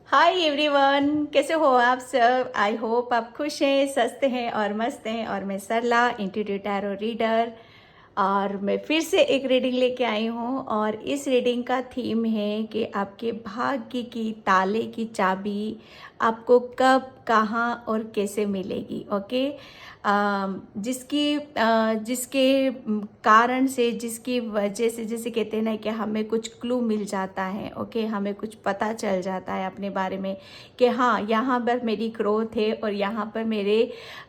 Hi everyone, कैसे हो आप सब। आई होप आप खुश हैं, स्वस्थ हैं और मस्त हैं। और मैं सरला, इंट्यूटिव टैरो रीडर, और मैं फिर से एक रीडिंग लेके आई हूँ। और इस रीडिंग का थीम है कि आपके भाग्य की ताले की चाबी आपको कब, कहाँ और कैसे मिलेगी। ओके। जिसके कारण से, जिसकी वजह से, जैसे कहते हैं ना कि हमें कुछ क्लू मिल जाता है। ओके, हमें कुछ पता चल जाता है अपने बारे में कि हाँ, यहाँ पर मेरी ग्रोथ है और यहाँ पर मेरे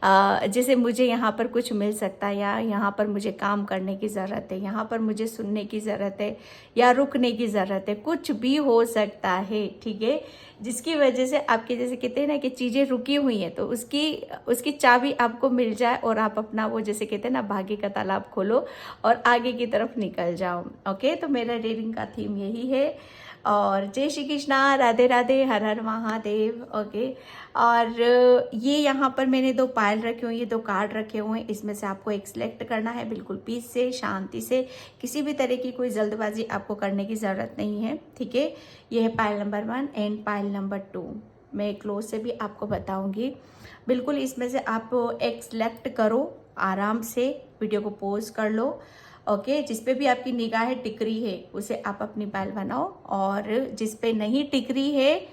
जैसे मुझे यहाँ पर कुछ मिल सकता है, या यहाँ पर मुझे काम करने की ज़रूरत है, यहाँ पर मुझे सुनने की ज़रूरत है या रुकने की ज़रूरत है। कुछ भी हो सकता है, ठीक है, जिसकी वजह से आपके, जैसे कहते हैं ना कि चीज़ें रुकी हुई हैं, तो उसकी उसकी चाबी आपको मिल जाए और आप अपना वो, जैसे कहते हैं ना, भाग्य का तालाब खोलो और आगे की तरफ निकल जाओ। ओके, तो मेरा रीडिंग का थीम यही है। और जय श्री कृष्णा, राधे राधे, हर हर महादेव। ओके। और ये यहाँ पर मैंने दो पायल रखे हुए हैं, ये दो कार्ड रखे हुए हैं। इसमें से आपको एक सिलेक्ट करना है, बिल्कुल पीस से, शांति से, किसी भी तरह की कोई जल्दबाजी आपको करने की ज़रूरत नहीं है, ठीक है। ये है pile number 1 and pile number 2। मैं क्लोज से भी आपको बताऊंगी। बिल्कुल इसमें से आप एक सिलेक्ट करो, आराम से वीडियो को पॉज कर लो। ओके, जिस पे भी आपकी निगाह टिक रही है उसे आप अपनी पायल बनाओ, और जिस पे नहीं टिक रही है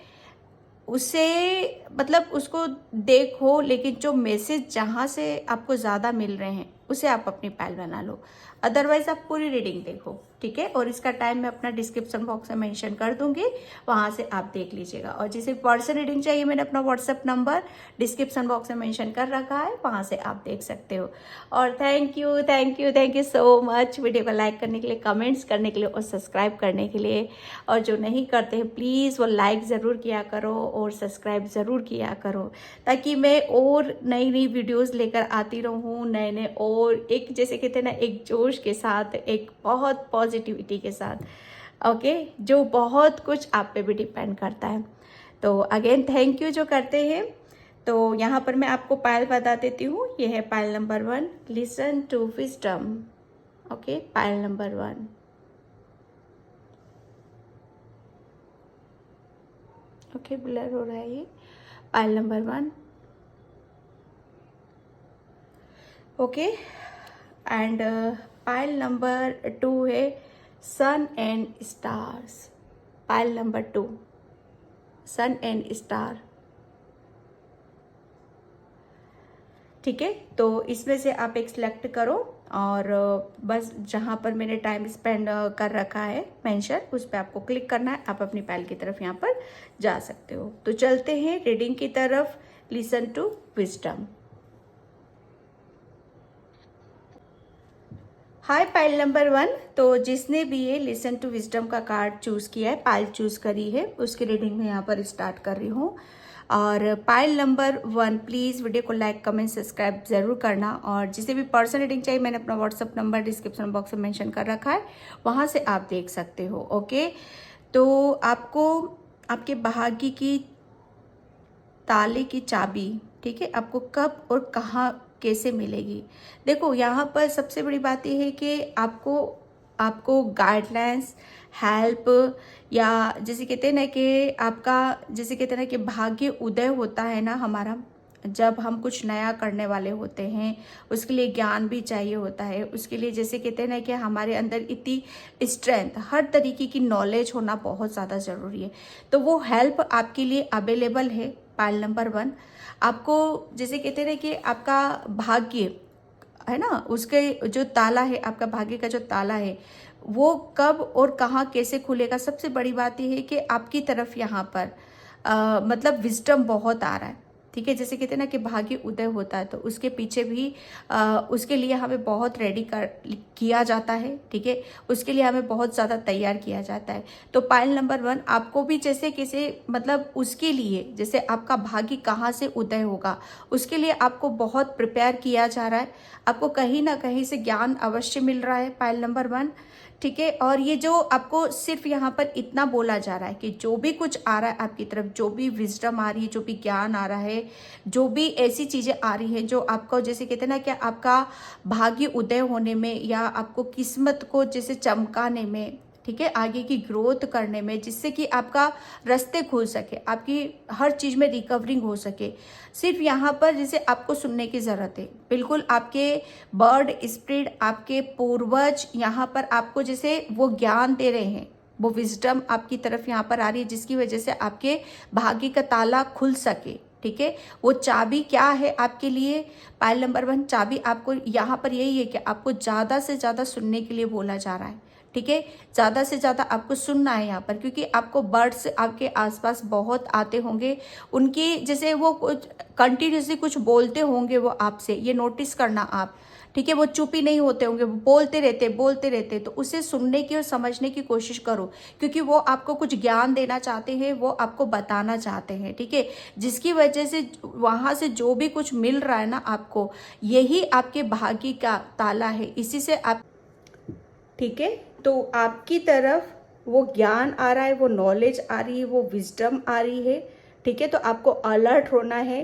उसे, मतलब उसको देखो, लेकिन जो मैसेज जहाँ से आपको ज़्यादा मिल रहे हैं उसे आप अपनी पायल बना लो। अदरवाइज आप पूरी रीडिंग देखो, ठीक है। और इसका टाइम मैं अपना डिस्क्रिप्शन बॉक्स में मेंशन कर दूंगी, वहाँ से आप देख लीजिएगा। और जिसे पर्सनल रीडिंग चाहिए, मैंने अपना व्हाट्सएप नंबर डिस्क्रिप्शन बॉक्स में मेंशन कर रखा है, वहाँ से आप देख सकते हो। और thank you, thank you, thank you so much video को लाइक करने के लिए, कमेंट्स करने के लिए और सब्सक्राइब करने के लिए। और जो नहीं करते हैं प्लीज़ वो लाइक ज़रूर किया करो और सब्सक्राइब ज़रूर किया करो, ताकि मैं और नई नई वीडियोस लेकर आती रहूँ, नए नए, और एक, जैसे कहते हैं ना, एक जोश के साथ, एक बहुत पॉजिटिविटी के साथ। ओके, जो बहुत कुछ आप पे भी डिपेंड करता है। तो अगेन थैंक यू जो करते हैं। तो यहाँ पर मैं आपको पायल बता देती हूँ। ये है pile number 1, listen to wisdom. Okay, pile number 1। Okay, blur हो रहा है ये। Pile number 1। Okay, and pile number 2 है sun and stars. Pile number 2, sun and star, ठीक है। तो इसमें से आप एक सिलेक्ट करो, और बस जहाँ पर मैंने टाइम स्पेंड कर रखा है मेंशन, उस पर आपको क्लिक करना है। आप अपनी पायल की तरफ यहाँ पर जा सकते हो। तो चलते हैं रीडिंग की तरफ। Listen to wisdom. Hi pile number 1। तो जिसने भी ये लिसन टू विजडम का कार्ड चूज किया है, पायल चूज करी है, उसकी रीडिंग में यहाँ पर स्टार्ट कर रही हूँ। और पायल नंबर 1, प्लीज़ वीडियो को लाइक, कमेंट, सब्सक्राइब जरूर करना। और जिसे भी पर्सनल रीडिंग चाहिए, मैंने अपना व्हाट्सअप नंबर डिस्क्रिप्शन बॉक्स में मेंशन कर रखा है, वहाँ से आप देख सकते हो। ओके, तो आपको आपके भाग्य की ताले की चाबी, ठीक है, आपको कब और कहाँ कैसे मिलेगी। देखो, यहाँ पर सबसे बड़ी बात यह है कि आपको आपको गाइडलाइंस, हेल्प, या जैसे कहते हैं ना कि आपका, जैसे कहते हैं ना कि भाग्य उदय होता है ना हमारा, जब हम कुछ नया करने वाले होते हैं, उसके लिए ज्ञान भी चाहिए होता है। उसके लिए, जैसे कहते हैं ना कि हमारे अंदर इतनी स्ट्रेंथ, हर तरीके की नॉलेज होना बहुत ज़्यादा ज़रूरी है। तो वो हेल्प आपके लिए अवेलेबल है। पायल नंबर 1, आपको, जैसे कहते हैं ना कि आपका भाग्य है ना, उसके जो ताला है, आपका भाग्य का जो ताला है, वो कब और कहाँ कैसे खुलेगा। सबसे बड़ी बात यह है कि आपकी तरफ यहाँ पर मतलब विजडम बहुत आ रहा है, ठीक है। जैसे कहते हैं ना कि भाग्य उदय होता है, तो उसके पीछे भी उसके लिए हमें बहुत रेडी कर किया जाता है, ठीक है। उसके लिए हमें बहुत ज़्यादा तैयार किया जाता है। तो पायल नंबर 1, आपको भी जैसे किसी, मतलब उसके लिए, जैसे आपका भाग्य कहाँ से उदय होगा, उसके लिए आपको बहुत प्रिपेयर किया जा रहा है। आपको कहीं ना कहीं से ज्ञान अवश्य मिल रहा है, पायल नंबर 1, ठीक है। और ये जो आपको सिर्फ यहाँ पर इतना बोला जा रहा है कि जो भी कुछ आ रहा है आपकी तरफ, जो भी विजडम आ रही है, जो भी ज्ञान आ रहा है, जो भी ऐसी चीजें आ रही हैं जो आपको, जैसे कहते हैं ना कि आपका भाग्य उदय होने में, या आपको किस्मत को जैसे चमकाने में, ठीक है, आगे की ग्रोथ करने में, जिससे कि आपका रास्ते खुल सके, आपकी हर चीज़ में रिकवरिंग हो सके। सिर्फ यहाँ पर जैसे आपको सुनने की ज़रूरत है, बिल्कुल आपके बर्ड स्पिरिट, आपके पूर्वज यहाँ पर आपको जैसे वो ज्ञान दे रहे हैं, वो विजडम आपकी तरफ यहाँ पर आ रही है, जिसकी वजह से आपके भाग्य का ताला खुल सके। ठीक है, वो चाबी क्या है आपके लिए? पायल नंबर 1 चाबी आपको यहाँ पर यही है कि आपको ज़्यादा से ज़्यादा सुनने के लिए बोला जा रहा है। ठीक है, ज़्यादा से ज़्यादा आपको सुनना है यहाँ पर, क्योंकि आपको बर्ड्स आपके आसपास बहुत आते होंगे, उनकी जैसे वो कुछ कंटिन्यूसली कुछ बोलते होंगे वो आपसे, ये नोटिस करना आप। ठीक है, वो चुप ही नहीं होते होंगे, वो बोलते रहते, तो उसे सुनने की और समझने की कोशिश करो, क्योंकि वो आपको कुछ ज्ञान देना चाहते हैं, वो आपको बताना चाहते हैं। ठीक है, जिसकी वजह से वहाँ से जो भी कुछ मिल रहा है ना आपको, यही आपके भाग्य का ताला है, इसी से आप, ठीक है, तो आपकी तरफ वो ज्ञान आ रहा है, वो नॉलेज आ रही है, वो विजडम आ रही है। ठीक है, तो आपको अलर्ट होना है।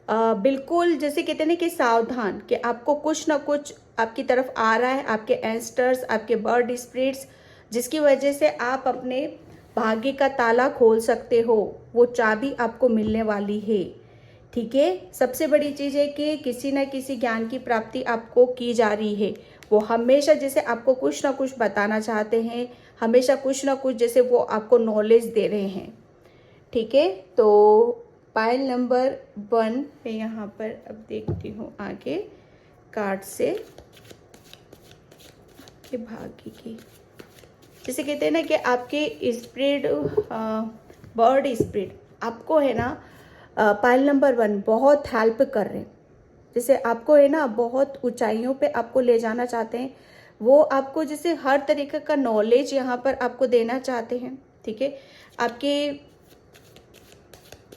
बिल्कुल जैसे कहते हैं ना कि सावधान, कि आपको कुछ ना कुछ आपकी तरफ आ रहा है, आपके एंस्टर्स, आपके बर्ड स्पिरिट्स, जिसकी वजह से आप अपने भाग्य का ताला खोल सकते हो, वो चाबी आपको मिलने वाली है। ठीक है, सबसे बड़ी चीज़ है कि किसी न किसी ज्ञान की प्राप्ति आपको की जा रही है। वो हमेशा जैसे आपको कुछ ना कुछ बताना चाहते हैं, हमेशा कुछ ना कुछ जैसे वो आपको नॉलेज दे रहे हैं। ठीक है, तो पायल नंबर 1 मैं यहाँ पर अब देखती हूँ आगे कार्ड से के भाग्य की, जैसे कहते हैं ना कि आपके स्पिरिट, बर्ड स्पिरिट आपको है ना, पायल नंबर 1 बहुत हेल्प कर रहे हैं, जैसे आपको है ना बहुत ऊंचाइयों पे आपको ले जाना चाहते हैं, वो आपको जैसे हर तरीके का नॉलेज यहाँ पर आपको देना चाहते हैं। ठीक है, आपके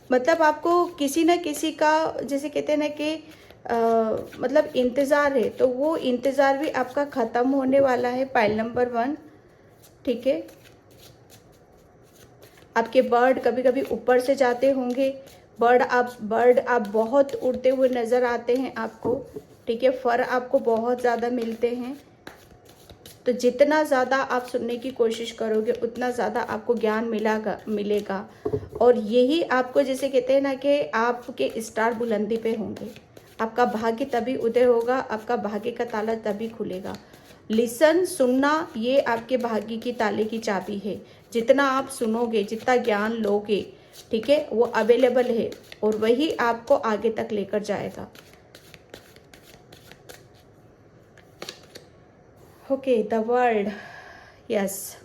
मतलब आपको किसी न किसी का जैसे कहते हैं ना कि मतलब इंतज़ार है, तो वो इंतज़ार भी आपका ख़त्म होने वाला है, पायल नंबर 1। ठीक है, आपके बर्ड कभी कभी ऊपर से जाते होंगे, बर्ड आप बहुत उड़ते हुए नज़र आते हैं आपको। ठीक है, फर आपको बहुत ज़्यादा मिलते हैं, तो जितना ज़्यादा आप सुनने की कोशिश करोगे उतना ज़्यादा आपको ज्ञान मिलेगा। और यही आपको जैसे कहते हैं ना कि आपके स्टार बुलंदी पे होंगे, आपका भाग्य तभी उदय होगा, आपका भाग्य का ताला तभी खुलेगा। लिसन, सुनना, ये आपके भाग्य की ताले की चाबी है। जितना आप सुनोगे, जितना ज्ञान लोगे, ठीक है, वो अवेलेबल है और वही आपको आगे तक लेकर जाएगा। Okay, the world, yes,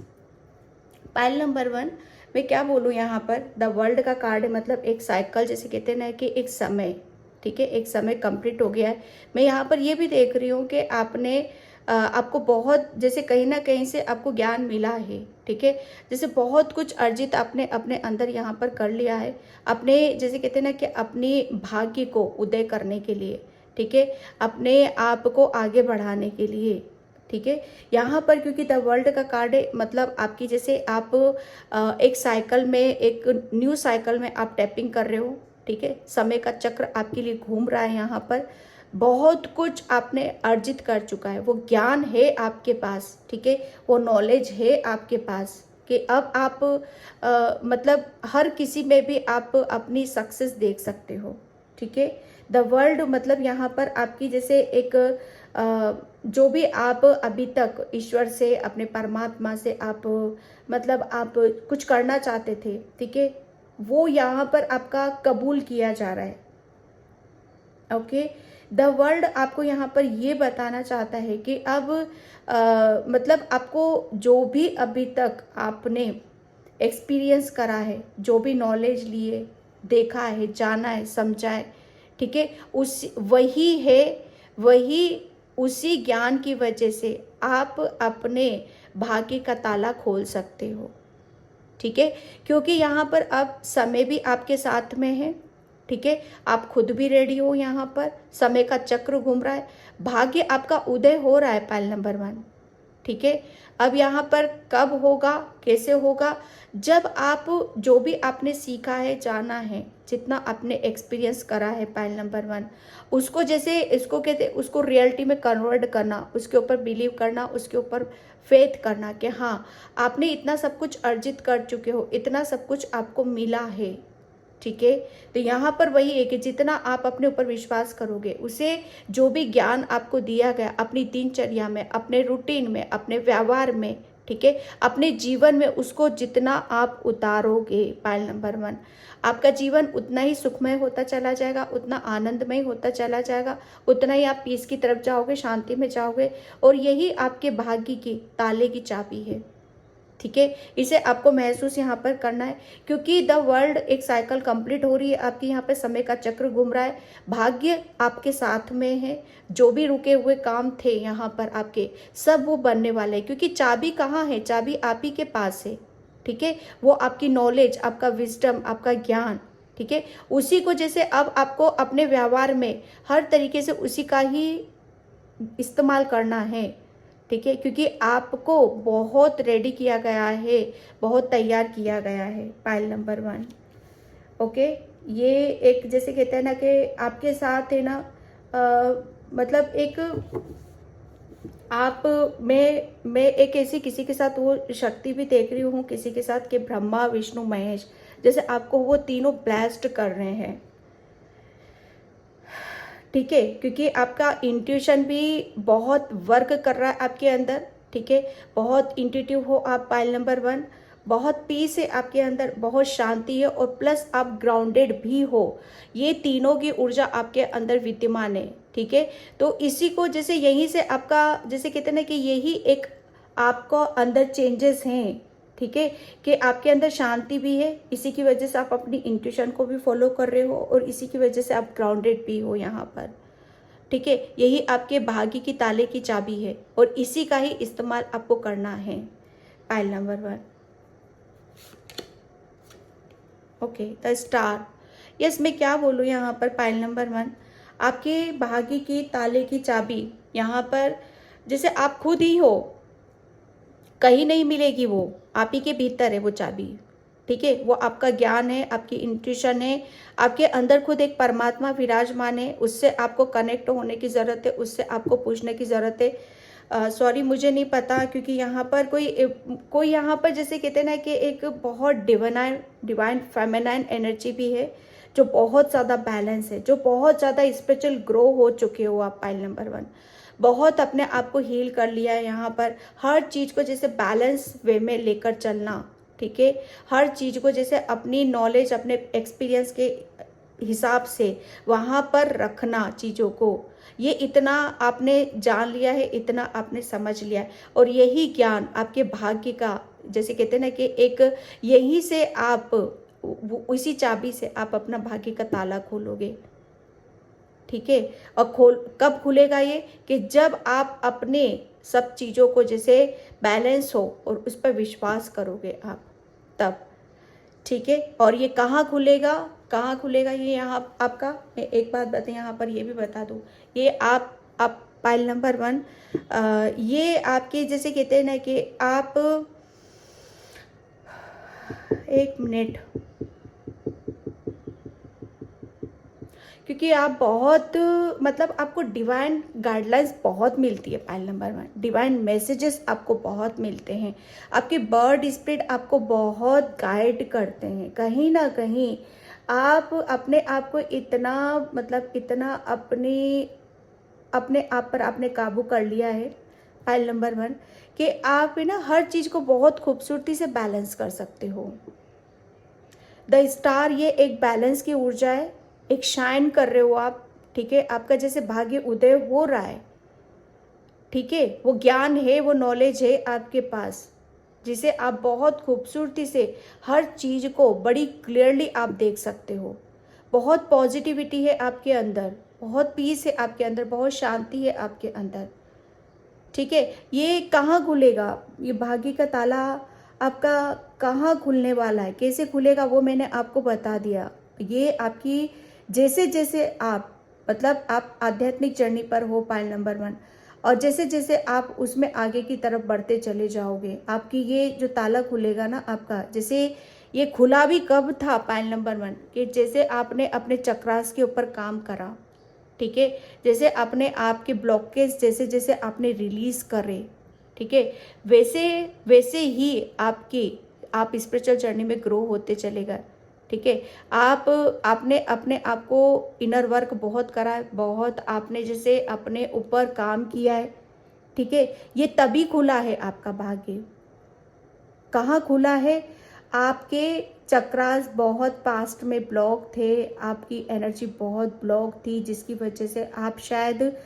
Payal number 1 मैं क्या बोलूँ यहाँ पर, द वर्ल्ड का कार्ड है, मतलब एक साइकिल, जैसे कहते हैं ना कि एक समय, ठीक है, एक समय कंप्लीट हो गया है। मैं यहाँ पर ये भी देख रही हूँ कि आपको बहुत जैसे कहीं ना कहीं से आपको ज्ञान मिला है। ठीक है, जैसे बहुत कुछ अर्जित आपने अपने अंदर यहाँ पर कर लिया है, अपने जैसे कहते हैं ना कि अपनी भाग्य को उदय करने के लिए। ठीक है, अपने आप को आगे बढ़ाने के लिए। ठीक है, यहाँ पर क्योंकि द वर्ल्ड का कार्ड है, मतलब आपकी जैसे आप एक साइकिल में, एक न्यू साइकिल में आप टैपिंग कर रहे हो। ठीक है, समय का चक्र आपके लिए घूम रहा है, यहाँ पर बहुत कुछ आपने अर्जित कर चुका है, वो ज्ञान है आपके पास। ठीक है, वो नॉलेज है आपके पास कि अब आप मतलब हर किसी में भी आप अपनी सक्सेस देख सकते हो। ठीक है, द वर्ल्ड मतलब यहाँ पर आपकी जैसे एक जो भी आप अभी तक ईश्वर से, अपने परमात्मा से आप मतलब आप कुछ करना चाहते थे, ठीक है, वो यहाँ पर आपका कबूल किया जा रहा है। ओके, द वर्ल्ड आपको यहाँ पर ये बताना चाहता है कि अब मतलब आपको जो भी अभी तक आपने एक्सपीरियंस करा है, जो भी नॉलेज लिए, देखा है, जाना है, समझा है, ठीक है, वही उसी ज्ञान की वजह से आप अपने भाग्य का ताला खोल सकते हो। ठीक है, क्योंकि यहाँ पर अब समय भी आपके साथ में है। ठीक है, आप खुद भी रेडी हो, यहाँ पर समय का चक्र घूम रहा है, भाग्य आपका उदय हो रहा है, पायल नंबर 1। ठीक है, अब यहाँ पर कब होगा, कैसे होगा, जब आप जो भी आपने सीखा है, जाना है, जितना आपने एक्सपीरियंस करा है पाइल नंबर 1, उसको जैसे इसको कहते उसको रियलिटी में कन्वर्ट करना, उसके ऊपर बिलीव करना, उसके ऊपर फेथ करना कि हाँ आपने इतना सब कुछ अर्जित कर चुके हो, इतना सब कुछ आपको मिला है। ठीक है, तो यहाँ पर वही है कि जितना आप अपने ऊपर विश्वास करोगे, उसे जो भी ज्ञान आपको दिया गया अपनी दिनचर्या में, अपने रूटीन में, अपने व्यवहार में, ठीक है, अपने जीवन में, उसको जितना आप उतारोगे पाइल नंबर 1, आपका जीवन उतना ही सुखमय होता चला जाएगा, उतना आनंदमय होता चला जाएगा, उतना ही आप पीस की तरफ जाओगे, शांति में जाओगे। और यही आपके भाग्य की ताले की चाबी है। ठीक है, इसे आपको महसूस यहाँ पर करना है, क्योंकि द वर्ल्ड एक साइकिल कंप्लीट हो रही है आपकी, यहाँ पर समय का चक्र घूम रहा है, भाग्य आपके साथ में है। जो भी रुके हुए काम थे यहाँ पर आपके, सब वो बनने वाले हैं, क्योंकि चाबी कहाँ है, चाबी आप ही के पास है। ठीक है, वो आपकी नॉलेज, आपका विजडम, आपका ज्ञान, ठीक है, उसी को जैसे अब आपको अपने व्यवहार में हर तरीके से उसी का ही इस्तेमाल करना है। ठीक है, क्योंकि आपको बहुत रेडी किया गया है, बहुत तैयार किया गया है पाइल नंबर 1। ओके, ये एक जैसे कहते हैं ना कि आपके साथ है ना, मतलब एक आप मैं एक ऐसी किसी के साथ वो शक्ति भी देख रही हूँ, किसी के साथ कि ब्रह्मा विष्णु महेश, जैसे आपको वो तीनों ब्लेस्ड कर रहे हैं। ठीक है, क्योंकि आपका इंट्यूशन भी बहुत वर्क कर रहा है आपके अंदर। ठीक है, बहुत इंट्यूटिव हो आप पाइल नंबर 1, बहुत पीस है आपके अंदर, बहुत शांति है, और प्लस आप ग्राउंडेड भी हो। ये तीनों की ऊर्जा आपके अंदर विद्यमान है। ठीक है, तो इसी को जैसे यहीं से आपका जैसे कहते हैं ना कि यही एक आपको अंदर चेंजेस हैं। ठीक है, कि आपके अंदर शांति भी है, इसी की वजह से आप अपनी इंट्यूशन को भी फॉलो कर रहे हो, और इसी की वजह से आप ग्राउंडेड भी हो यहाँ पर। ठीक है, यही आपके भाग्य की ताले की चाबी है, और इसी का ही इस्तेमाल आपको करना है pile number 1। Okay, the star. Yes, मैं क्या बोलूँ यहाँ पर पाइल नंबर 1, आपके भाग्य की ताले की चाबी यहाँ पर जैसे आप खुद ही हो, कहीं नहीं मिलेगी, वो आप ही के भीतर है वो चाबी। ठीक है, वो आपका ज्ञान है, आपकी इंट्यूशन है, आपके अंदर खुद एक परमात्मा विराजमान है, उससे आपको कनेक्ट होने की ज़रूरत है, उससे आपको पूछने की ज़रूरत है। सॉरी, मुझे नहीं पता, क्योंकि यहाँ पर कोई यहाँ पर जैसे कहते हैं ना कि एक बहुत डिवाइन फेमिनाइन एनर्जी भी है, जो बहुत ज़्यादा बैलेंस है, जो बहुत ज़्यादा स्पिरिचुअल ग्रो हो चुके हो आप पाइल नंबर 1, बहुत अपने आप को हील कर लिया है यहाँ पर। हर चीज़ को जैसे बैलेंस वे में लेकर चलना। ठीक है, हर चीज़ को जैसे अपनी नॉलेज, अपने एक्सपीरियंस के हिसाब से वहाँ पर रखना चीज़ों को। ये इतना आपने जान लिया है, इतना आपने समझ लिया है, और यही ज्ञान आपके भाग्य का जैसे कहते हैं ना कि एक यहीं से आप उसी चाबी से आप अपना भाग्य का ताला खोलोगे। ठीक है, और कब खुलेगा ये, कि जब आप अपने सब चीज़ों को जैसे बैलेंस हो और उस पर विश्वास करोगे आप, तब। ठीक है, और ये कहाँ खुलेगा, कहाँ खुलेगा ये यहाँ आपका, मैं एक बात बता यहाँ पर ये भी बता दूँ, ये आप पाइल नंबर 1, ये आपके जैसे कहते हैं ना कि आप एक मिनट, क्योंकि आप बहुत मतलब आपको डिवाइन गाइडलाइंस बहुत मिलती है पाइल नंबर 1, डिवाइन मैसेजेस आपको बहुत मिलते हैं, आपके बर्ड स्पिरिट आपको बहुत गाइड करते हैं। कहीं ना कहीं आप अपने आप को इतना मतलब इतना अपने आप पर आपने काबू कर लिया है पाइल नंबर 1, कि आप ना हर चीज़ को बहुत खूबसूरती से बैलेंस कर सकते हो। द स्टार ये एक बैलेंस की ऊर्जा है, एक शाइन कर रहे हो आप। ठीक है, आपका जैसे भाग्य उदय हो रहा है। ठीक है, वो ज्ञान है, वो नॉलेज है आपके पास, जिसे आप बहुत खूबसूरती से हर चीज़ को बड़ी क्लियरली आप देख सकते हो। बहुत पॉजिटिविटी है आपके अंदर, बहुत पीस है आपके अंदर, बहुत शांति है आपके अंदर। ठीक है, ये कहाँ खुलेगा, ये भाग्य का ताला आपका कहाँ खुलने वाला है, कैसे खुलेगा, वो मैंने आपको बता दिया। ये आपकी जैसे जैसे आप मतलब आप आध्यात्मिक जर्नी पर हो पाइल नंबर 1, और जैसे जैसे आप उसमें आगे की तरफ बढ़ते चले जाओगे, आपकी ये जो ताला खुलेगा ना आपका, जैसे ये खुला भी कब था पाइल नंबर 1, कि जैसे आपने अपने चक्रास के ऊपर काम करा, ठीक है, जैसे अपने आप के ब्लॉकेज जैसे जैसे आपने रिलीज करे, ठीक है, वैसे वैसे ही आप स्पिरिचुअल जर्नी में ग्रो होते चलेगा, ठीक है। आपने अपने आप को इनर वर्क बहुत करा है, बहुत आपने जैसे अपने ऊपर काम किया है, ठीक है। ये तभी खुला है आपका भाग्य। कहाँ खुला है? आपके चक्रास बहुत पास्ट में ब्लॉक थे, आपकी एनर्जी बहुत ब्लॉक थी, जिसकी वजह से आप शायद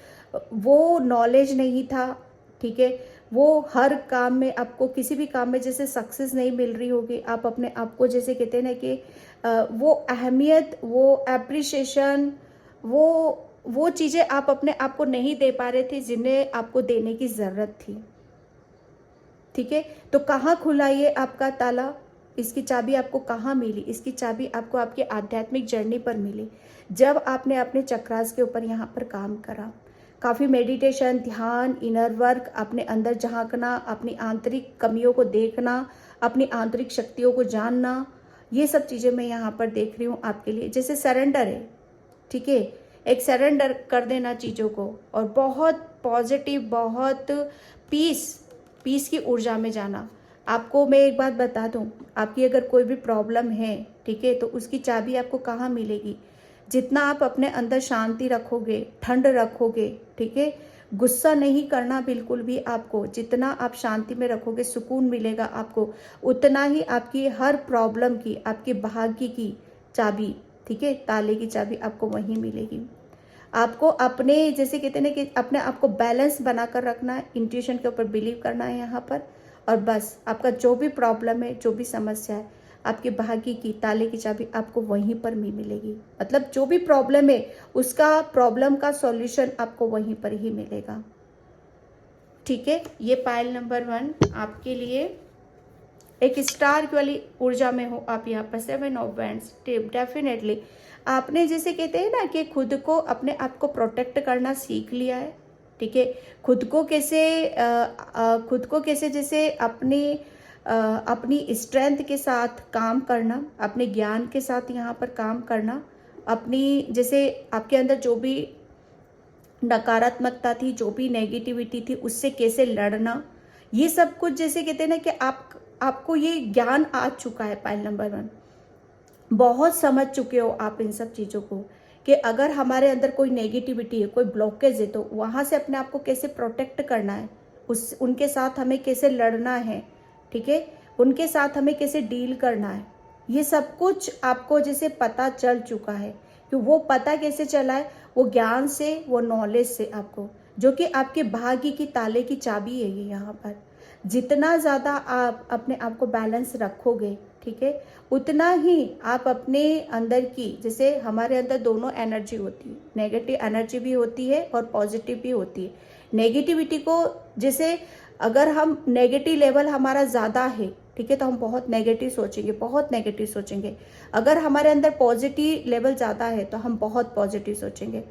वो नॉलेज नहीं था, ठीक है, वो हर काम में आपको किसी भी काम में जैसे सक्सेस नहीं मिल रही होगी, आप अपने आप को जैसे कहते हैं ना कि वो अहमियत, वो एप्रिशिएशन, वो चीज़ें आप अपने आप को नहीं दे पा रहे थे जिन्हें आपको देने की ज़रूरत थी, ठीक है। तो कहाँ खुला ये आपका ताला? इसकी चाबी आपको कहाँ मिली? इसकी चाबी आपको आपकी आध्यात्मिक जर्नी पर मिली, जब आपने अपने चक्रास के ऊपर यहाँ पर काम करा। काफ़ी मेडिटेशन, ध्यान, इनर वर्क, अपने अंदर झांकना, अपनी आंतरिक कमियों को देखना, अपनी आंतरिक शक्तियों को जानना, ये सब चीज़ें मैं यहाँ पर देख रही हूँ आपके लिए। जैसे सरेंडर है, ठीक है, एक सरेंडर कर देना चीज़ों को, और बहुत पॉजिटिव, बहुत पीस की ऊर्जा में जाना। आपको मैं एक बात बता दूं, आपकी अगर कोई भी प्रॉब्लम है, ठीक है, तो उसकी चाबी आपको कहाँ मिलेगी? जितना आप अपने अंदर शांति रखोगे, ठंड रखोगे, ठीक है, गुस्सा नहीं करना बिल्कुल भी आपको, जितना आप शांति में रखोगे, सुकून मिलेगा आपको, उतना ही आपकी हर प्रॉब्लम की, आपके भाग्य की चाबी, ठीक है, ताले की चाबी आपको वहीं मिलेगी। आपको अपने जैसे कहते हैं ना कि अपने आप को बैलेंस बनाकर रखना है, इंट्यूशन के ऊपर बिलीव करना है यहाँ पर, और बस आपका जो भी प्रॉब्लम है, जो भी समस्या है, आपके भाग्य की ताले की चाबी आपको वहीं पर भी मिलेगी। मतलब जो भी प्रॉब्लम है, उसका प्रॉब्लम का सॉल्यूशन आपको वहीं पर ही मिलेगा, ठीक है। ये पाइल नंबर 1 आपके लिए एक स्टार वाली ऊर्जा में हो आप यहाँ पर। 7 ऑफ वैंड्स, डेफिनेटली आपने जैसे कहते हैं ना कि खुद को, अपने आप को प्रोटेक्ट करना सीख लिया है, ठीक है। खुद को कैसे जैसे अपनी स्ट्रेंथ के साथ काम करना, अपने ज्ञान के साथ यहाँ पर काम करना, अपनी जैसे आपके अंदर जो भी नकारात्मकता थी, जो भी नेगेटिविटी थी, उससे कैसे लड़ना, ये सब कुछ जैसे कहते हैं ना कि आपको ये ज्ञान आ चुका है। पाइल नंबर 1 बहुत समझ चुके हो आप इन सब चीज़ों को, कि अगर हमारे अंदर कोई नेगेटिविटी है, कोई ब्लॉकेज है, तो वहाँ से अपने आप को कैसे प्रोटेक्ट करना है, उनके साथ हमें कैसे लड़ना है, ठीक है, उनके साथ हमें कैसे डील करना है, ये सब कुछ आपको जैसे पता चल चुका है। कि वो पता कैसे चला है? वो ज्ञान से, वो नॉलेज से आपको, जो कि आपके भाग्य की ताले की चाबी है ये यहाँ पर। जितना ज़्यादा आप अपने आप को बैलेंस रखोगे, ठीक है, उतना ही आप अपने अंदर की, जैसे हमारे अंदर दोनों एनर्जी होती है, नेगेटिव एनर्जी भी होती है और पॉजिटिव भी होती है। नेगेटिविटी को जैसे अगर हम नेगेटिव लेवल हमारा ज़्यादा है, ठीक है, तो हम बहुत नेगेटिव सोचेंगे, बहुत नेगेटिव सोचेंगे। अगर हमारे अंदर पॉजिटिव लेवल ज़्यादा है तो हम बहुत पॉजिटिव सोचेंगे।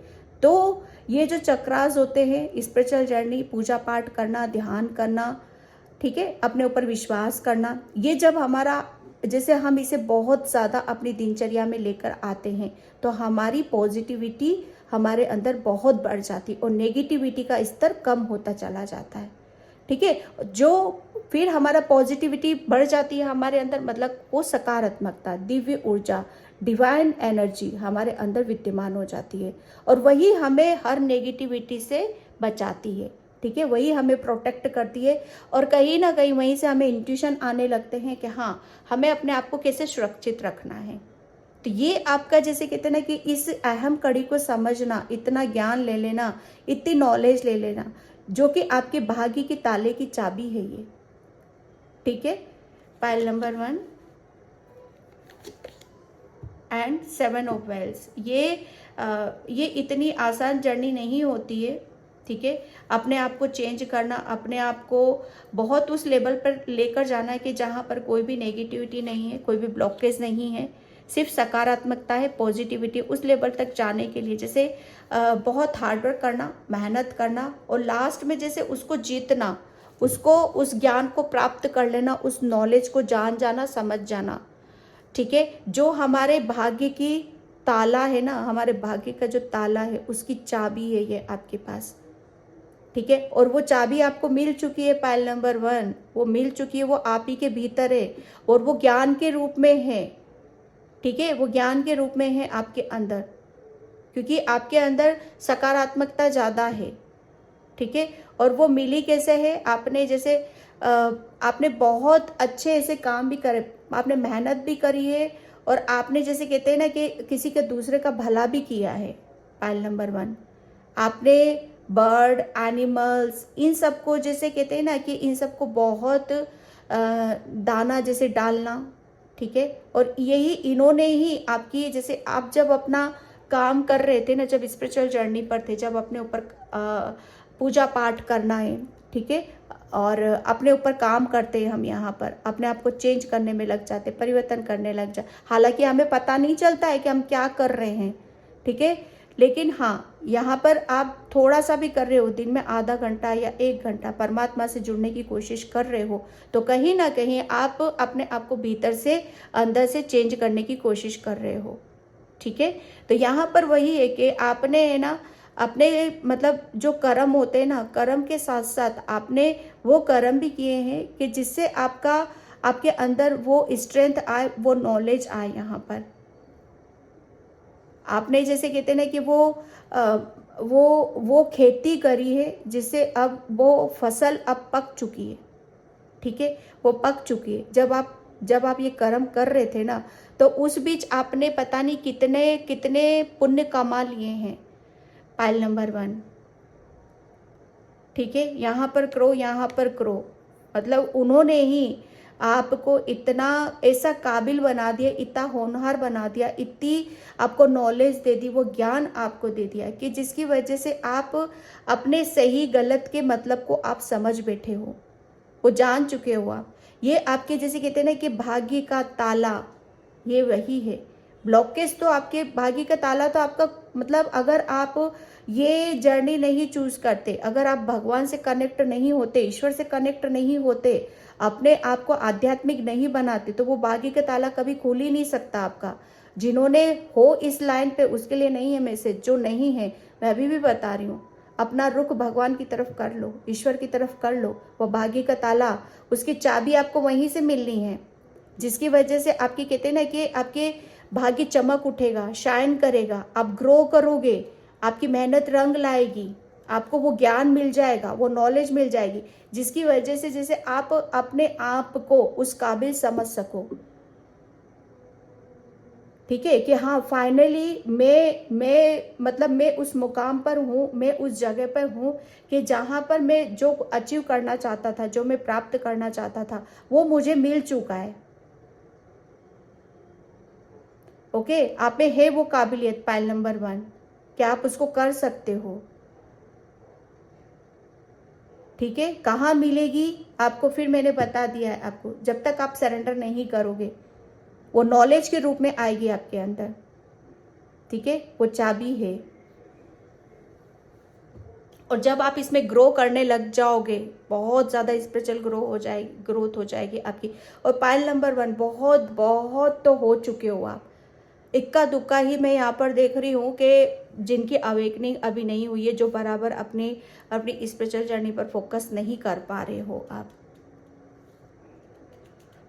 तो ये जो चक्रास होते हैं, स्पिरिचुअल जर्नी, पूजा पाठ करना, ध्यान करना, ठीक है, अपने ऊपर विश्वास करना, ये जब हमारा जैसे हम इसे बहुत ज़्यादा अपनी दिनचर्या में लेकर आते हैं, तो हमारी पॉजिटिविटी हमारे अंदर बहुत बढ़ जाती और नेगेटिविटी का स्तर कम होता चला जाता है, ठीक है। जो फिर हमारा पॉजिटिविटी बढ़ जाती है हमारे अंदर, मतलब वो सकारात्मकता, दिव्य ऊर्जा, डिवाइन एनर्जी हमारे अंदर विद्यमान हो जाती है, और वही हमें हर नेगेटिविटी से बचाती है, ठीक है, वही हमें प्रोटेक्ट करती है। और कहीं ना कहीं वहीं से हमें इंट्यूशन आने लगते हैं कि हाँ, हमें अपने आप को कैसे सुरक्षित रखना है। तो ये आपका जैसे कहते हैं ना कि इस अहम कड़ी को समझना, इतना ज्ञान ले लेना, इतनी नॉलेज ले लेना, जो कि आपके भाग्य की ताले की चाबी है ये, ठीक है। Pile number 1 and 7 of wells, ये इतनी आसान जर्नी नहीं होती है, ठीक है। अपने आप को चेंज करना, अपने आप को बहुत उस लेवल पर लेकर जाना है कि जहाँ पर कोई भी नेगेटिविटी नहीं है, कोई भी ब्लॉकेज नहीं है, सिर्फ सकारात्मकता है, पॉजिटिविटी। उस लेवल तक जाने के लिए जैसे बहुत हार्डवर्क करना, मेहनत करना, और लास्ट में जैसे उसको जीतना, उसको, उस ज्ञान को प्राप्त कर लेना, उस नॉलेज को जान जाना, समझ जाना, ठीक है। जो हमारे भाग्य की ताला है ना, हमारे भाग्य का जो ताला है उसकी चाबी है ये आपके पास, ठीक है। और वो चाबी आपको मिल चुकी है पायल नंबर 1, वो मिल चुकी है, वो आप ही के भीतर है और वो ज्ञान के रूप में है, ठीक है। वो ज्ञान के रूप में है आपके अंदर, क्योंकि आपके अंदर सकारात्मकता ज़्यादा है, ठीक है। और वो मिली कैसे है, आपने जैसे आपने बहुत अच्छे ऐसे काम भी करे, आपने मेहनत भी करी है और आपने जैसे कहते हैं ना कि किसी के दूसरे का भला भी किया है। पायल नंबर 1, आपने बर्ड, एनिमल्स, इन सबको जैसे कहते हैं ना कि इन सबको बहुत दाना जैसे डालना, ठीक है। और यही इन्होंने ही आपकी, जैसे आप जब अपना काम कर रहे थे ना, जब स्पिरिचुअल जर्नी पर थे, जब अपने ऊपर पूजा पाठ करना है, ठीक है, और अपने ऊपर काम करते हैं हम, यहाँ पर अपने आप को चेंज करने में लग जाते, परिवर्तन करने लग जाते, हालांकि हमें पता नहीं चलता है कि हम क्या कर रहे हैं, ठीक है। लेकिन हाँ, यहाँ पर आप थोड़ा सा भी कर रहे हो, दिन में आधा घंटा या 1 घंटा परमात्मा से जुड़ने की कोशिश कर रहे हो, तो कहीं ना कहीं आप अपने आप को भीतर से, अंदर से चेंज करने की कोशिश कर रहे हो, ठीक है। तो यहाँ पर वही है कि आपने है ना अपने मतलब जो कर्म होते हैं ना, कर्म के साथ साथ आपने वो कर्म भी किए हैं कि जिससे आपका, आपके अंदर वो स्ट्रेंथ आए, वो नॉलेज आए। यहाँ पर आपने जैसे कहते हैं ना कि वो खेती करी है जिससे अब वो फसल अब पक चुकी है, ठीक है, वो पक चुकी है। जब आप ये कर्म कर रहे थे ना, तो उस बीच आपने पता नहीं कितने कितने पुण्य कमा लिए हैं। पायल नंबर 1, ठीक है। यहाँ पर करो, यहाँ पर करो, मतलब उन्होंने ही आपको इतना ऐसा काबिल बना दिया, इतना होनहार बना दिया, इतनी आपको नॉलेज दे दी, वो ज्ञान आपको दे दिया कि जिसकी वजह से आप अपने सही गलत के मतलब को आप समझ बैठे हो, वो जान चुके हो आप। ये आपके जैसे कहते हैं ना कि भाग्य का ताला, ये वही है। ब्लॉकेज तो आपके भाग्य का ताला तो आपका, मतलब अगर आप ये जर्नी नहीं चूज करते, अगर आप भगवान से कनेक्ट नहीं होते, ईश्वर से कनेक्ट नहीं होते, अपने आप को आध्यात्मिक नहीं बनाते, तो वो भाग्य का ताला कभी खोल ही नहीं सकता आपका। जिन्होंने हो इस लाइन पे उसके लिए नहीं है मैसेज, जो नहीं है मैं अभी भी बता रही हूँ, अपना रुख भगवान की तरफ कर लो, ईश्वर की तरफ कर लो। वो भाग्य का ताला, उसकी चाबी आपको वहीं से मिलनी है, जिसकी वजह से आपकी कहते हैं ना कि आपके भाग्य चमक उठेगा, शाइन करेगा, आप ग्रो करोगे, आपकी मेहनत रंग लाएगी, आपको वो ज्ञान मिल जाएगा, वो नॉलेज मिल जाएगी, जिसकी वजह से जैसे आप अपने आप को उस काबिल समझ सको, ठीक है, कि हाँ फाइनली मैं उस मुकाम पर हूँ, मैं उस जगह पर हूँ कि जहाँ पर मैं जो अचीव करना चाहता था, जो मैं प्राप्त करना चाहता था, वो मुझे मिल चुका है। ओके, आप में है वो काबिलियत पायल नंबर 1, क्या आप उसको कर सकते हो, ठीक है। कहाँ मिलेगी आपको, फिर मैंने बता दिया है आपको, जब तक आप सरेंडर नहीं करोगे वो नॉलेज के रूप में आएगी आपके अंदर, ठीक है, वो चाबी है। और जब आप इसमें ग्रो करने लग जाओगे, बहुत ज़्यादा स्पिरिचुअल ग्रोथ हो जाएगी आपकी। और पायल नंबर 1, बहुत बहुत तो हो चुके हो आप, इक्का दुक्का ही मैं यहाँ पर देख रही हूँ कि जिनकी अवेकनिंग अभी नहीं हुई है, जो बराबर अपनी स्पिरिचुअल जर्नी पर फोकस नहीं कर पा रहे हो आप।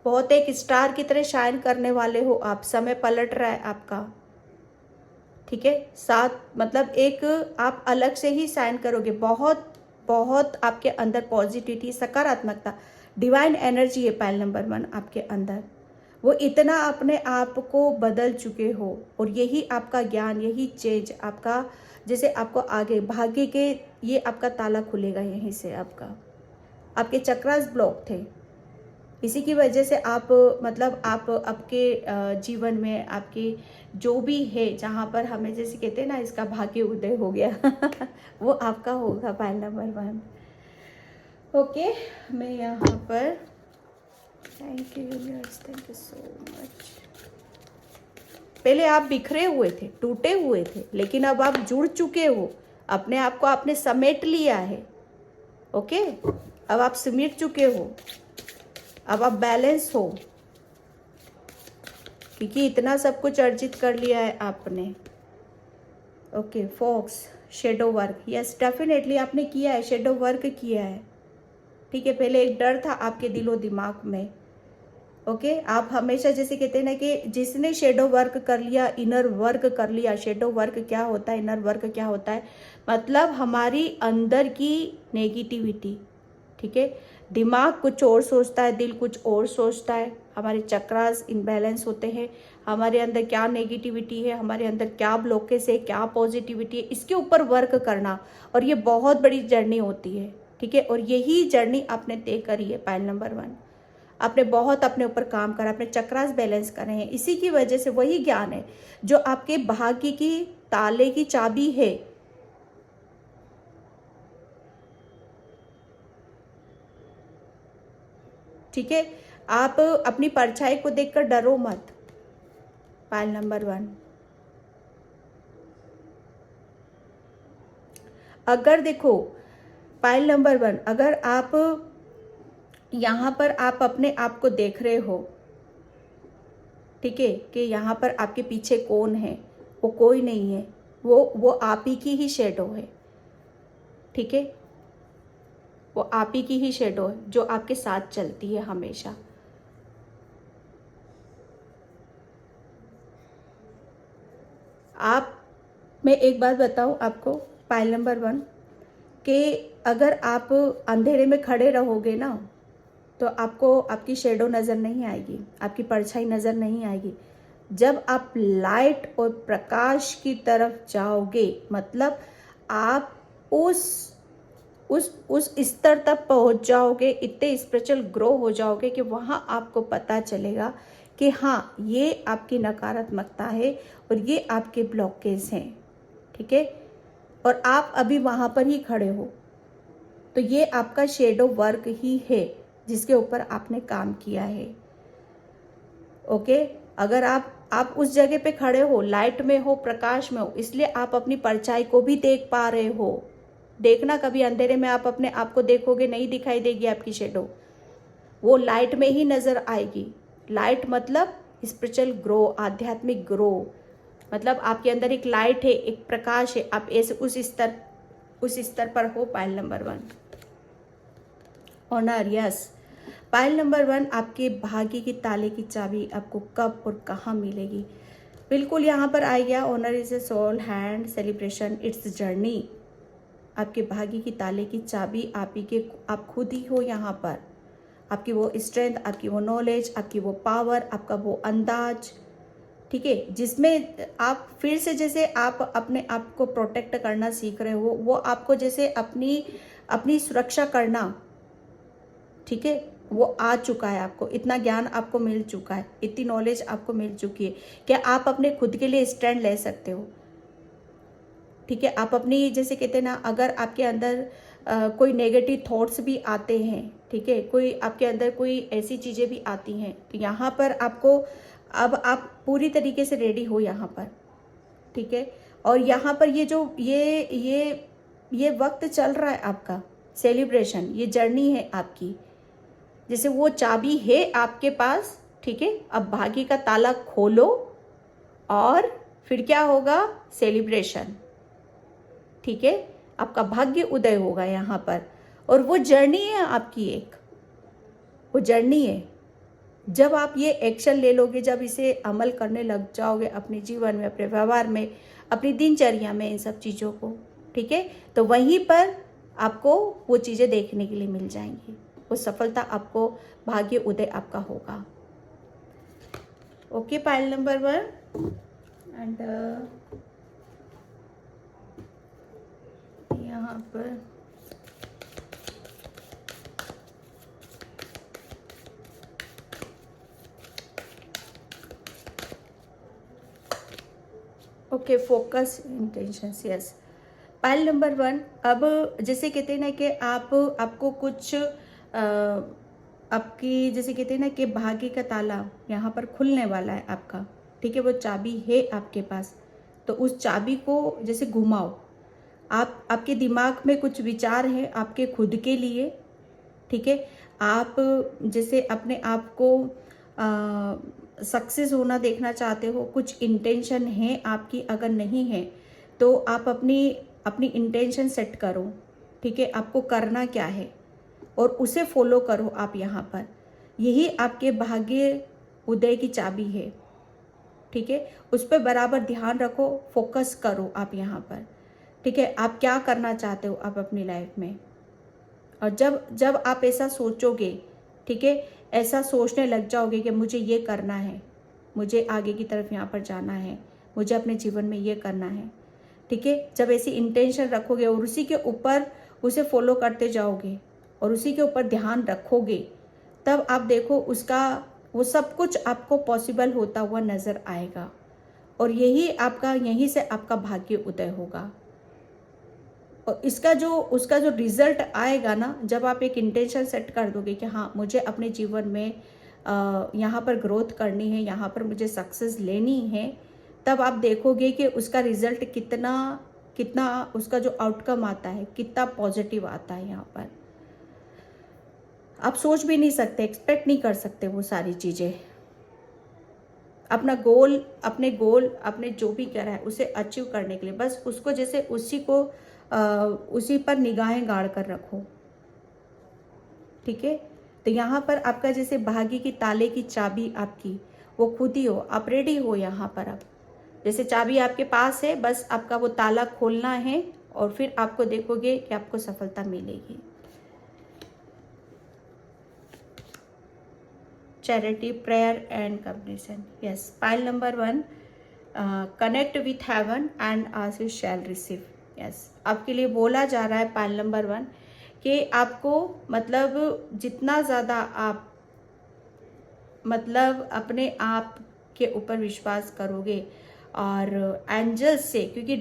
बहुत एक स्टार की तरह शाइन करने वाले हो आप, समय पलट रहा है आपका, ठीक है। साथ मतलब एक आप अलग से ही शाइन करोगे, बहुत बहुत आपके अंदर पॉजिटिविटी, सकारात्मकता, डिवाइन एनर्जी है पायल नंबर 1 आपके अंदर। वो इतना अपने आप को बदल चुके हो, और यही आपका ज्ञान, यही चेंज आपका, जैसे आपको आगे भाग्य के, ये आपका ताला खुलेगा यहीं से। आपके चक्रास ब्लॉक थे, इसी की वजह से आप मतलब आप आपके जीवन में आपके जो भी है, जहाँ पर हमें जैसे कहते हैं ना इसका भाग्य उदय हो गया वो आपका होगा पायल नंबर 1। ओके, मैं यहाँ पर thank you universe, thank you so much. पहले आप बिखरे हुए थे, टूटे हुए थे, लेकिन अब आप जुड़ चुके हो, अपने आप को आपने समेट लिया है। ओके, अब आप समेट चुके हो, अब आप बैलेंस हो, क्योंकि इतना सब कुछ अर्जित कर लिया है आपने। Okay, fox, shadow work, yes definitely आपने किया है, शेडो वर्क किया है। ठीक है, पहले एक डर था आपके दिलो दिमाग में। ओके, आप हमेशा जैसे कहते हैं ना कि जिसने शेडो वर्क कर लिया, इनर वर्क कर लिया। शेडो वर्क क्या होता है, इनर वर्क क्या होता है, मतलब हमारी अंदर की नेगेटिविटी। ठीक है, दिमाग कुछ और सोचता है, दिल कुछ और सोचता है, हमारे चक्रास इनबैलेंस होते हैं, हमारे अंदर क्या नेगेटिविटी है, हमारे अंदर क्या ब्लॉकेज है, क्या पॉजिटिविटी है, इसके ऊपर वर्क करना। और ये बहुत बड़ी जर्नी होती है। ठीक है, और यही जर्नी आपने तय करी है। पाइल नंबर 1, आपने बहुत अपने ऊपर काम करा, अपने चक्रास बैलेंस करे हैं। इसी की वजह से वही ज्ञान है जो आपके भाग्य की ताले की चाबी है। ठीक है, आप अपनी परछाई को देखकर डरो मत। पाइल नंबर 1, अगर देखो पाइल नंबर 1, अगर आप यहाँ पर आप अपने आप को देख रहे हो, ठीक है, कि यहाँ पर आपके पीछे कौन है, वो कोई नहीं है, वो आप ही की ही शेडो है। ठीक है, वो आप ही की ही शेडो है जो आपके साथ चलती है हमेशा। आप, मैं एक बात बताऊं आपको, पाइल नंबर 1, कि अगर आप अंधेरे में खड़े रहोगे ना, तो आपको आपकी शेडो नज़र नहीं आएगी, आपकी परछाई नज़र नहीं आएगी। जब आप लाइट और प्रकाश की तरफ जाओगे, मतलब आप उस स्तर तक पहुंच जाओगे, इतने स्पिरिचुअल ग्रो हो जाओगे कि वहाँ आपको पता चलेगा कि हाँ, ये आपकी नकारात्मकता है और ये आपके ब्लॉकेज हैं। ठीक है, और आप अभी वहाँ पर ही खड़े हो, तो ये आपका शेडो वर्क ही है जिसके ऊपर आपने काम किया है। ओके, अगर आप उस जगह पे खड़े हो, लाइट में हो, प्रकाश में हो, इसलिए आप अपनी परछाई को भी देख पा रहे हो। देखना, कभी अंधेरे में आप अपने आप को देखोगे, नहीं दिखाई देगी आपकी शेडो, वो लाइट में ही नजर आएगी। लाइट मतलब स्पिरिचुअल ग्रो, आध्यात्मिक ग्रो, मतलब आपके अंदर एक लाइट है, एक प्रकाश है, आप ऐसे उस स्तर पर हो। Pile number 1, honour, yes. Pile number 1, आपके भाग्य की ताले की चाबी आपको कब और कहाँ मिलेगी, बिल्कुल यहाँ पर आ गया। Honour is a soul hand celebration, it's journey. आपके भाग्य की ताले की चाबी आप खुद ही हो यहाँ पर। आपकी वो स्ट्रेंथ, आपकी वो नॉलेज, आपकी वो पावर, आपका वो अंदाज, ठीक है, जिसमें आप फिर से जैसे आप अपने आप को प्रोटेक्ट करना सीख रहे हो, वो आपको जैसे अपनी सुरक्षा करना, ठीक है, वो आ चुका है। आपको इतना ज्ञान आपको मिल चुका है, इतनी नॉलेज आपको मिल चुकी है कि आप अपने खुद के लिए स्टैंड ले सकते हो। ठीक है, आप अपनी, जैसे कहते हैं ना, अगर आपके अंदर कोई नेगेटिव थॉट्स भी आते हैं, ठीक है, कोई आपके अंदर कोई ऐसी चीज़ें भी आती हैं, तो यहाँ पर आपको, अब आप पूरी तरीके से रेडी हो यहाँ पर। ठीक है, और यहाँ पर ये जो ये वक्त चल रहा है आपका सेलिब्रेशन, ये जर्नी है आपकी, जैसे वो चाबी है आपके पास। ठीक है, अब भाग्य का ताला खोलो और फिर क्या होगा, सेलिब्रेशन। ठीक है, आपका भाग्य उदय होगा यहाँ पर, और वो जर्नी है आपकी, एक वो जर्नी है। जब आप ये एक्शन ले लोगे, जब इसे अमल करने लग जाओगे अपने जीवन में, अपने व्यवहार में, अपनी दिनचर्या में, इन सब चीज़ों को, ठीक है, तो वहीं पर आपको वो चीज़ें देखने के लिए मिल जाएंगी, वो सफलता आपको, भाग्य उदय आपका होगा। ओके, पाइल नंबर 1, एंड यहाँ पर okay, focus, intentions, yes. Pile number 1, अब जैसे कहते हैं ना कि आपको कुछ आपकी, जैसे कहते हैं ना कि भाग्य का ताला यहाँ पर खुलने वाला है आपका। ठीक है, वो चाबी है आपके पास, तो उस चाबी को जैसे घुमाओ। आपके दिमाग में कुछ विचार हैं आपके खुद के लिए। ठीक है, आप जैसे अपने आप को सक्सेस होना देखना चाहते हो, कुछ इंटेंशन है आपकी, अगर नहीं है तो आप अपनी अपनी इंटेंशन सेट करो, ठीक है, आपको करना क्या है और उसे फॉलो करो आप यहाँ पर। यही आपके भाग्य उदय की चाबी है, ठीक है। उस पर बराबर ध्यान रखो, फोकस करो आप यहाँ पर, ठीक है। आप क्या करना चाहते हो आप अपनी लाइफ में, और जब जब आप ऐसा सोचोगे, ठीक है, ऐसा सोचने लग जाओगे कि मुझे ये करना है, मुझे आगे की तरफ यहाँ पर जाना है, मुझे अपने जीवन में ये करना है, ठीक है। जब ऐसी इंटेंशन रखोगे और उसी के ऊपर उसे फॉलो करते जाओगे और उसी के ऊपर ध्यान रखोगे, तब आप देखो उसका वो सब कुछ आपको पॉसिबल होता हुआ नज़र आएगा। और यहीं से आपका भाग्य उदय होगा। और उसका जो रिजल्ट आएगा ना, जब आप एक इंटेंशन सेट कर दोगे कि हाँ मुझे अपने जीवन में यहाँ पर ग्रोथ करनी है, यहाँ पर मुझे सक्सेस लेनी है, तब आप देखोगे कि उसका रिजल्ट कितना उसका जो आउटकम आता है कितना पॉजिटिव आता है। यहाँ पर आप सोच भी नहीं सकते, एक्सपेक्ट नहीं कर सकते वो सारी चीज़ें। अपने गोल अपने जो भी करा है उसे अचीव करने के लिए बस उसको जैसे उसी पर निगाहें गाड़ कर रखो, ठीक है। तो यहाँ पर आपका जैसे भाग्य की ताले की चाबी आपकी वो खुद ही हो, आप रेडी हो यहाँ पर। अब जैसे चाबी आपके पास है, बस आपका वो ताला खोलना है और फिर आपको देखोगे कि आपको सफलता मिलेगी। Charity, prayer and compassion. Yes, pile number 1, connect with heaven and ask you shall receive. Yes, आपके लिए बोला जा रहा है पाइल नंबर 1 कि आपको मतलब जितना ज़्यादा आप मतलब अपने आप के ऊपर विश्वास करोगे और एंजल्स से, क्योंकि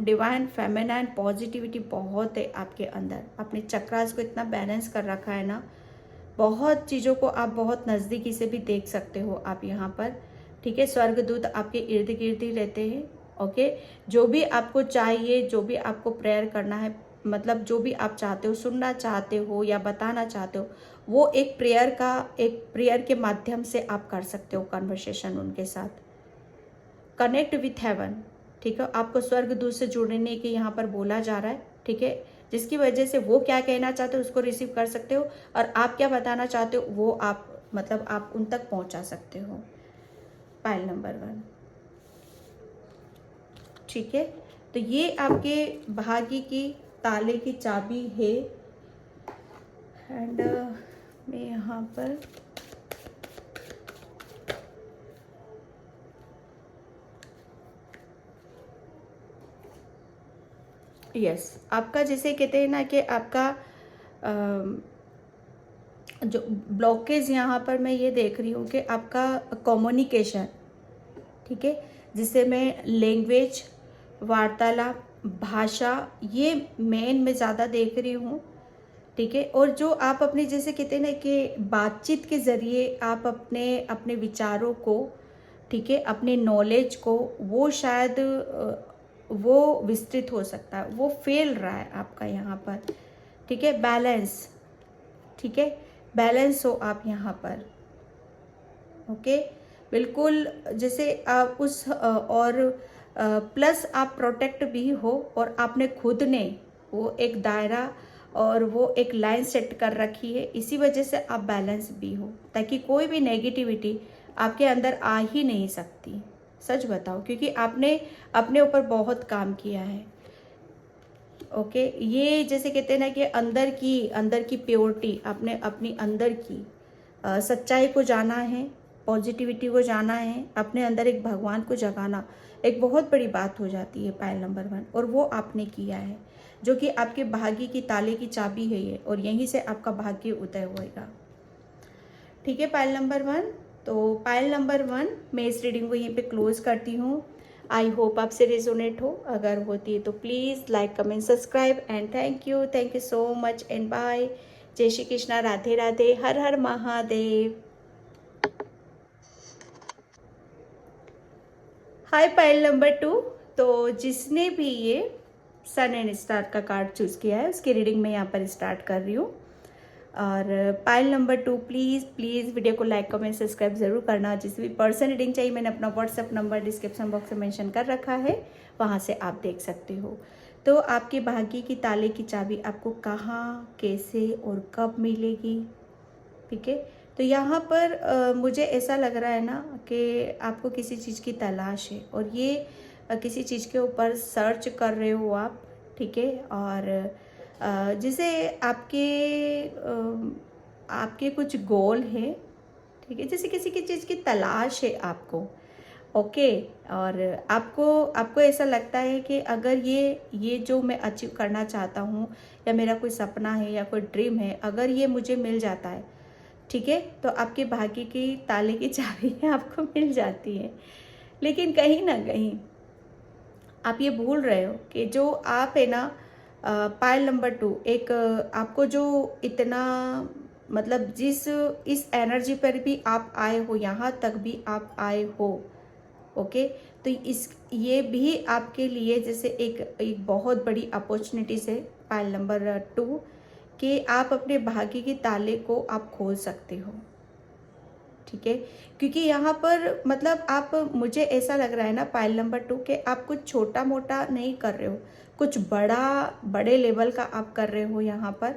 डिवाइन फेमिनाइन पॉजिटिविटी बहुत है आपके अंदर, अपने चक्रास को इतना बैलेंस कर रखा है ना, बहुत चीज़ों को आप बहुत नज़दीकी से भी देख सकते हो आप यहाँ पर, ठीक है। स्वर्गदूत आपके इर्द गिर्द ही रहते हैं, ओके। जो भी आपको चाहिए, जो भी आपको प्रेयर करना है, मतलब जो भी आप चाहते हो, सुनना चाहते हो या बताना चाहते हो, वो एक प्रेयर के माध्यम से आप कर सकते हो कन्वर्सेशन उनके साथ। कनेक्ट विथ हेवन, ठीक है, आपको स्वर्गदूत से जुड़ने के यहाँ पर बोला जा रहा है, ठीक है, जिसकी वजह से वो क्या कहना चाहते हो उसको रिसीव कर सकते हो और आप क्या बताना चाहते हो वो आप उन तक पहुँचा सकते हो। पाइल नंबर 1, ठीक है। तो ये आपके भाग्य की ताले की चाबी है। एंड मैं यहाँ पर यस, आपका जैसे कहते हैं ना कि आपका जो ब्लॉकेज यहाँ पर मैं ये देख रही हूँ कि आपका कम्युनिकेशन, ठीक है, जिसे मैं लैंग्वेज, वार्तालाप, भाषा, ये मेन मैं ज़्यादा देख रही हूँ, ठीक है। और जो आप अपने जैसे कहते हैं ना कि बातचीत के ज़रिए आप अपने विचारों को, ठीक है, अपने नॉलेज को, वो शायद वो विस्तृत हो सकता है, वो फैल रहा है आपका यहाँ पर, ठीक है। बैलेंस, ठीक है, बैलेंस हो आप यहाँ पर, ओके। बिल्कुल जैसे आप और प्लस आप प्रोटेक्ट भी हो और आपने खुद ने वो एक दायरा और वो एक लाइन सेट कर रखी है, इसी वजह से आप बैलेंस भी हो, ताकि कोई भी नेगेटिविटी आपके अंदर आ ही नहीं सकती। सच बताओ, क्योंकि आपने अपने ऊपर बहुत काम किया है, ओके। ये जैसे कहते हैं ना कि अंदर की प्योरिटी, आपने अपनी अंदर की सच्चाई को जाना है, पॉजिटिविटी को जाना है, अपने अंदर एक भगवान को जगाना एक बहुत बड़ी बात हो जाती है पाइल नंबर 1, और वो आपने किया है, जो कि आपके भाग्य की ताले की चाबी है ये, और यहीं से आपका भाग्य उदय होएगा, ठीक है। पाइल नंबर 1, तो पाइल नंबर 1 मैं इस रीडिंग को यहीं पे क्लोज करती हूँ। आई होप आपसे रेजोनेट हो, अगर होती है तो please like, comment, subscribe and thank you so much and bye. जय श्री कृष्णा, राधे राधे, हर हर महादेव। हाय पाइल नंबर 2, तो जिसने भी ये सन एंड स्टार का कार्ड चूज़ किया है उसकी रीडिंग मैं यहाँ पर स्टार्ट कर रही हूँ। और pile number 2, please please video को लाइक कमेंट सब्सक्राइब ज़रूर करना। जिस भी पर्सन रीडिंग चाहिए मैंने अपना व्हाट्सएप नंबर डिस्क्रिप्शन बॉक्स में मेंशन कर रखा है, वहाँ से आप देख सकते हो। तो आपके भाग्य की ताले की चाबी आपको कहाँ, कैसे और कब मिलेगी, ठीक है। तो यहाँ पर मुझे ऐसा लग रहा है ना कि आपको किसी चीज़ की तलाश है और ये किसी चीज़ के ऊपर सर्च कर रहे हो आप, ठीक है। और जैसे आपके कुछ गोल है, ठीक है, जैसे किसी की चीज़ की तलाश है आपको, ओके। और आपको ऐसा लगता है कि अगर ये जो मैं अचीव करना चाहता हूँ या मेरा कोई सपना है या कोई ड्रीम है, अगर ये मुझे मिल जाता है, ठीक है, तो आपके भाग्य की ताले की चाबी आपको मिल जाती है। लेकिन कहीं ना कहीं आप ये भूल रहे हो कि जो आप है ना, पाइल नंबर 2, एक आपको जो इतना मतलब इस एनर्जी पर भी आप आए हो, यहाँ तक भी आप आए हो, ओके। तो ये भी आपके लिए जैसे एक बहुत बड़ी अपॉर्चुनिटी है पाइल नंबर 2, कि आप अपने भाग्य के ताले को आप खोल सकते हो, ठीक है। क्योंकि यहाँ पर मतलब मुझे ऐसा लग रहा है ना पाइल नंबर 2 कि आप कुछ छोटा मोटा नहीं कर रहे हो, कुछ बड़े लेवल का आप कर रहे हो यहाँ पर,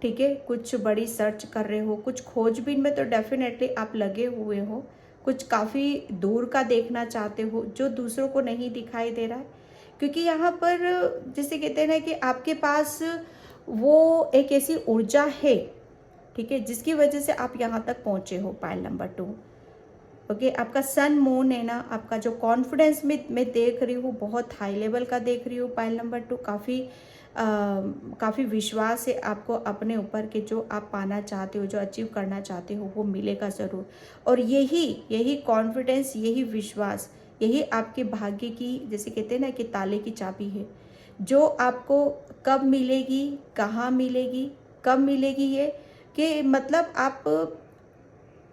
ठीक है। कुछ बड़ी सर्च कर रहे हो, कुछ खोजबीन में तो डेफिनेटली आप लगे हुए हो, कुछ काफ़ी दूर का देखना चाहते हो जो दूसरों को नहीं दिखाई दे रहा है। क्योंकि यहाँ पर जैसे कहते हैं ना कि आपके पास वो एक ऐसी ऊर्जा है, ठीक है, जिसकी वजह से आप यहाँ तक पहुँचे हो पाइल नंबर 2, ओके। आपका सन मून है ना, आपका जो कॉन्फिडेंस में मैं देख रही हूँ बहुत हाई लेवल का देख रही हूँ पाइल नंबर 2। काफ़ी विश्वास है आपको अपने ऊपर कि जो आप पाना चाहते हो, जो अचीव करना चाहते हो वो मिलेगा ज़रूर। और यही कॉन्फिडेंस, यही विश्वास, यही आपके भाग्य की जैसे कहते हैं ना कि ताले की चाबी है, जो आपको कब मिलेगी, कहाँ मिलेगी, कब मिलेगी, ये कि मतलब आप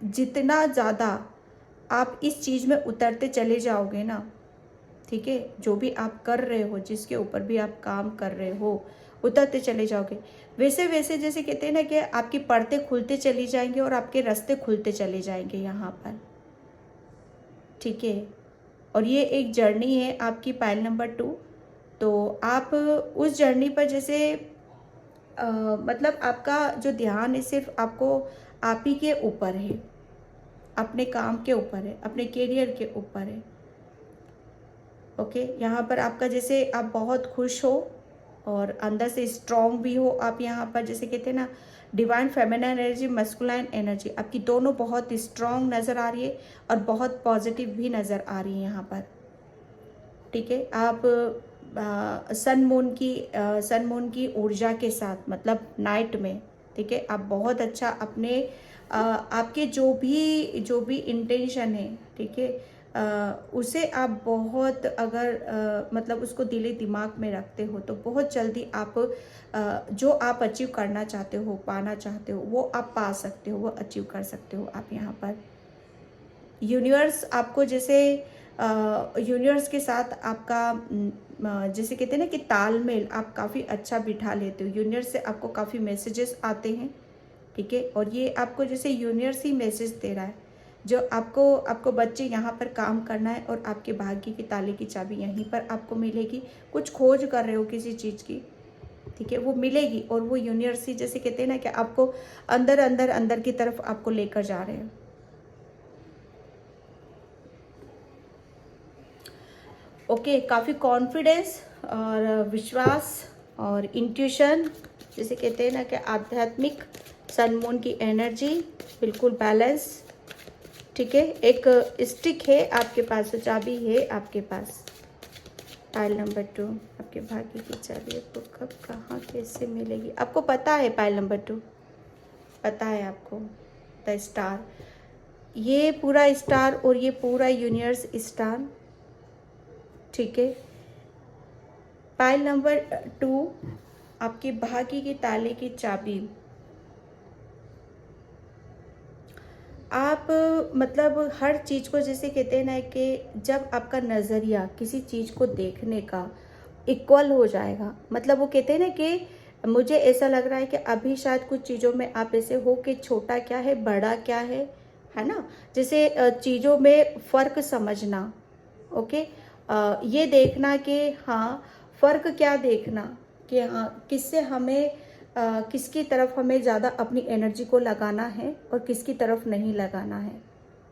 जितना ज़्यादा आप इस चीज़ में उतरते चले जाओगे ना, ठीक है, जो भी आप कर रहे हो, जिसके ऊपर भी आप काम कर रहे हो, उतरते चले जाओगे, वैसे वैसे जैसे कहते हैं ना कि आपकी परतें खुलते चली जाएंगे और आपके रास्ते खुलते चले जाएंगे यहाँ पर, ठीक है। और ये एक जर्नी है आपकी पाइल नंबर 2। तो आप उस जर्नी पर जैसे मतलब आपका जो ध्यान है सिर्फ आप ही के ऊपर है, अपने काम के ऊपर है, अपने करियर के ऊपर है, ओके। यहाँ पर आपका जैसे आप बहुत खुश हो और अंदर से स्ट्रॉन्ग भी हो आप यहाँ पर, जैसे कहते हैं ना divine feminine energy, masculine energy, आपकी दोनों बहुत स्ट्रॉन्ग नज़र आ रही है और बहुत पॉजिटिव भी नज़र आ रही है यहाँ पर, ठीक है। आप सन मून की ऊर्जा के साथ मतलब नाइट में, ठीक है, आप बहुत अच्छा अपने आपके जो भी इंटेंशन है, ठीक है, उसे आप बहुत अगर मतलब उसको दिले दिमाग में रखते हो तो बहुत जल्दी आप जो आप अचीव करना चाहते हो, पाना चाहते हो, वो आप पा सकते हो, वो अचीव कर सकते हो आप यहाँ पर। यूनिवर्स आपको जैसे यूनिवर्स के साथ आपका जैसे कहते हैं ना कि तालमेल आप काफ़ी अच्छा बिठा लेते हो। यूनिवर्स से आपको काफ़ी मैसेजेस आते हैं, ठीक है। और ये आपको जैसे यूनिवर्स ही मैसेज दे रहा है, जो आपको बच्चे यहाँ पर काम करना है और आपके भाग्य की ताले की चाबी यहीं पर आपको मिलेगी। कुछ खोज कर रहे हो किसी चीज़ की, ठीक है, वो मिलेगी और वो यूनिवर्स ही जैसे कहते हैं ना कि आपको अंदर की तरफ आपको लेकर जा रहे हैं, ओके। काफ़ी कॉन्फिडेंस और विश्वास और इंट्यूशन, जैसे कहते हैं ना कि आध्यात्मिक सन मून की एनर्जी बिल्कुल बैलेंस, ठीक है। एक स्टिक है आपके पास, तो चाबी है आपके पास। पाइल नंबर 2, आपके भाग्य की चाबी आपको कब, कहाँ, कैसे मिलेगी, आपको पता है। पाइल नंबर 2 पता है आपको। द स्टार, ये पूरा स्टार और ये पूरा यूनिवर्स स्टार, ठीक है। पाइल नंबर 2, आपके भाग्य के ताले की चाबी। आप मतलब हर चीज़ को जैसे कहते हैं ना कि जब आपका नज़रिया किसी चीज़ को देखने का इक्वल हो जाएगा, मतलब वो कहते हैं ना कि मुझे ऐसा लग रहा है कि अभी शायद कुछ चीज़ों में आप ऐसे हो कि छोटा क्या है, बड़ा क्या है ना, जैसे चीज़ों में फ़र्क समझना। ओके, ये देखना कि हाँ, फ़र्क क्या देखना कि हाँ, किससे हमें किसकी तरफ हमें ज़्यादा अपनी एनर्जी को लगाना है और किसकी तरफ नहीं लगाना है।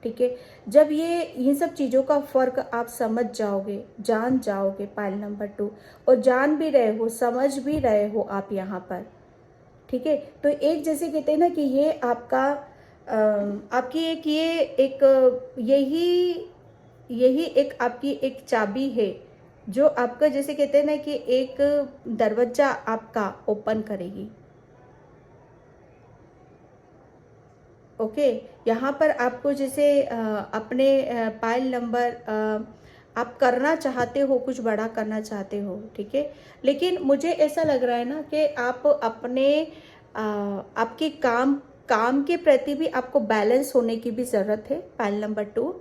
ठीक है, जब ये इन सब चीज़ों का फ़र्क आप समझ जाओगे, जान जाओगे, पाइल नंबर 2, और जान भी रहे हो, समझ भी रहे हो आप यहाँ पर। ठीक है, तो एक जैसे कहते हैं ना कि ये आपका आपकी एक ये एक यही यही एक आपकी एक चाबी है जो आपका जैसे कहते हैं ना कि एक दरवाजा आपका ओपन करेगी। ओके, यहाँ पर आपको जैसे अपने पाइल नंबर आप करना चाहते हो, कुछ बड़ा करना चाहते हो, ठीक है, लेकिन मुझे ऐसा लग रहा है ना कि आप अपने आपके काम के प्रति भी आपको बैलेंस होने की भी ज़रूरत है। पाइल नंबर 2,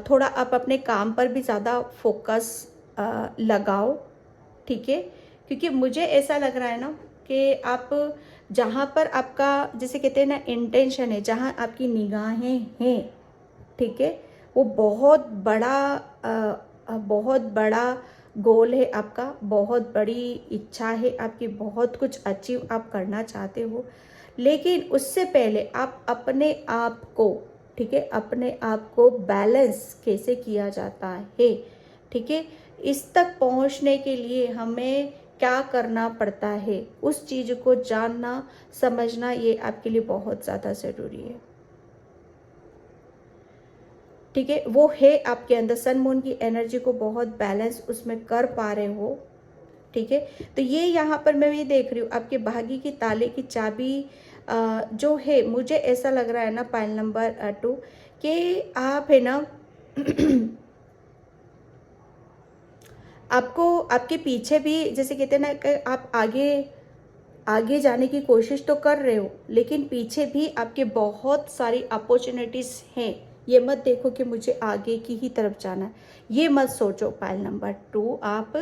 थोड़ा आप अपने काम पर भी ज़्यादा फोकस लगाओ। ठीक है, क्योंकि मुझे ऐसा लग रहा है ना कि आप जहाँ पर आपका जैसे कहते हैं ना इंटेंशन है, जहाँ आपकी निगाहें हैं, ठीक है, वो बहुत बड़ा बहुत बड़ा गोल है आपका, बहुत बड़ी इच्छा है आपकी, बहुत कुछ अचीव आप करना चाहते हो, लेकिन उससे पहले आप अपने आप को, ठीक है, अपने आप को बैलेंस कैसे किया जाता है, ठीक है, इस तक पहुंचने के लिए हमें क्या करना पड़ता है, उस चीज़ को जानना समझना ये आपके लिए बहुत ज़्यादा ज़रूरी है। ठीक है, वो है आपके अंदर, सन मून की एनर्जी को बहुत बैलेंस उसमें कर पा रहे हो। ठीक है, तो ये यहाँ पर मैं ये देख रही हूँ आपके भाग्य की ताले की चाबी जो है, मुझे ऐसा लग रहा है ना पाइल नंबर 2 कि आप है ना आपको आपके पीछे भी जैसे कहते हैं ना कि आप आगे आगे जाने की कोशिश तो कर रहे हो, लेकिन पीछे भी आपके बहुत सारी अपॉर्चुनिटीज़ हैं। ये मत देखो कि मुझे आगे की ही तरफ जाना है, ये मत सोचो पाइल नंबर 2 आप।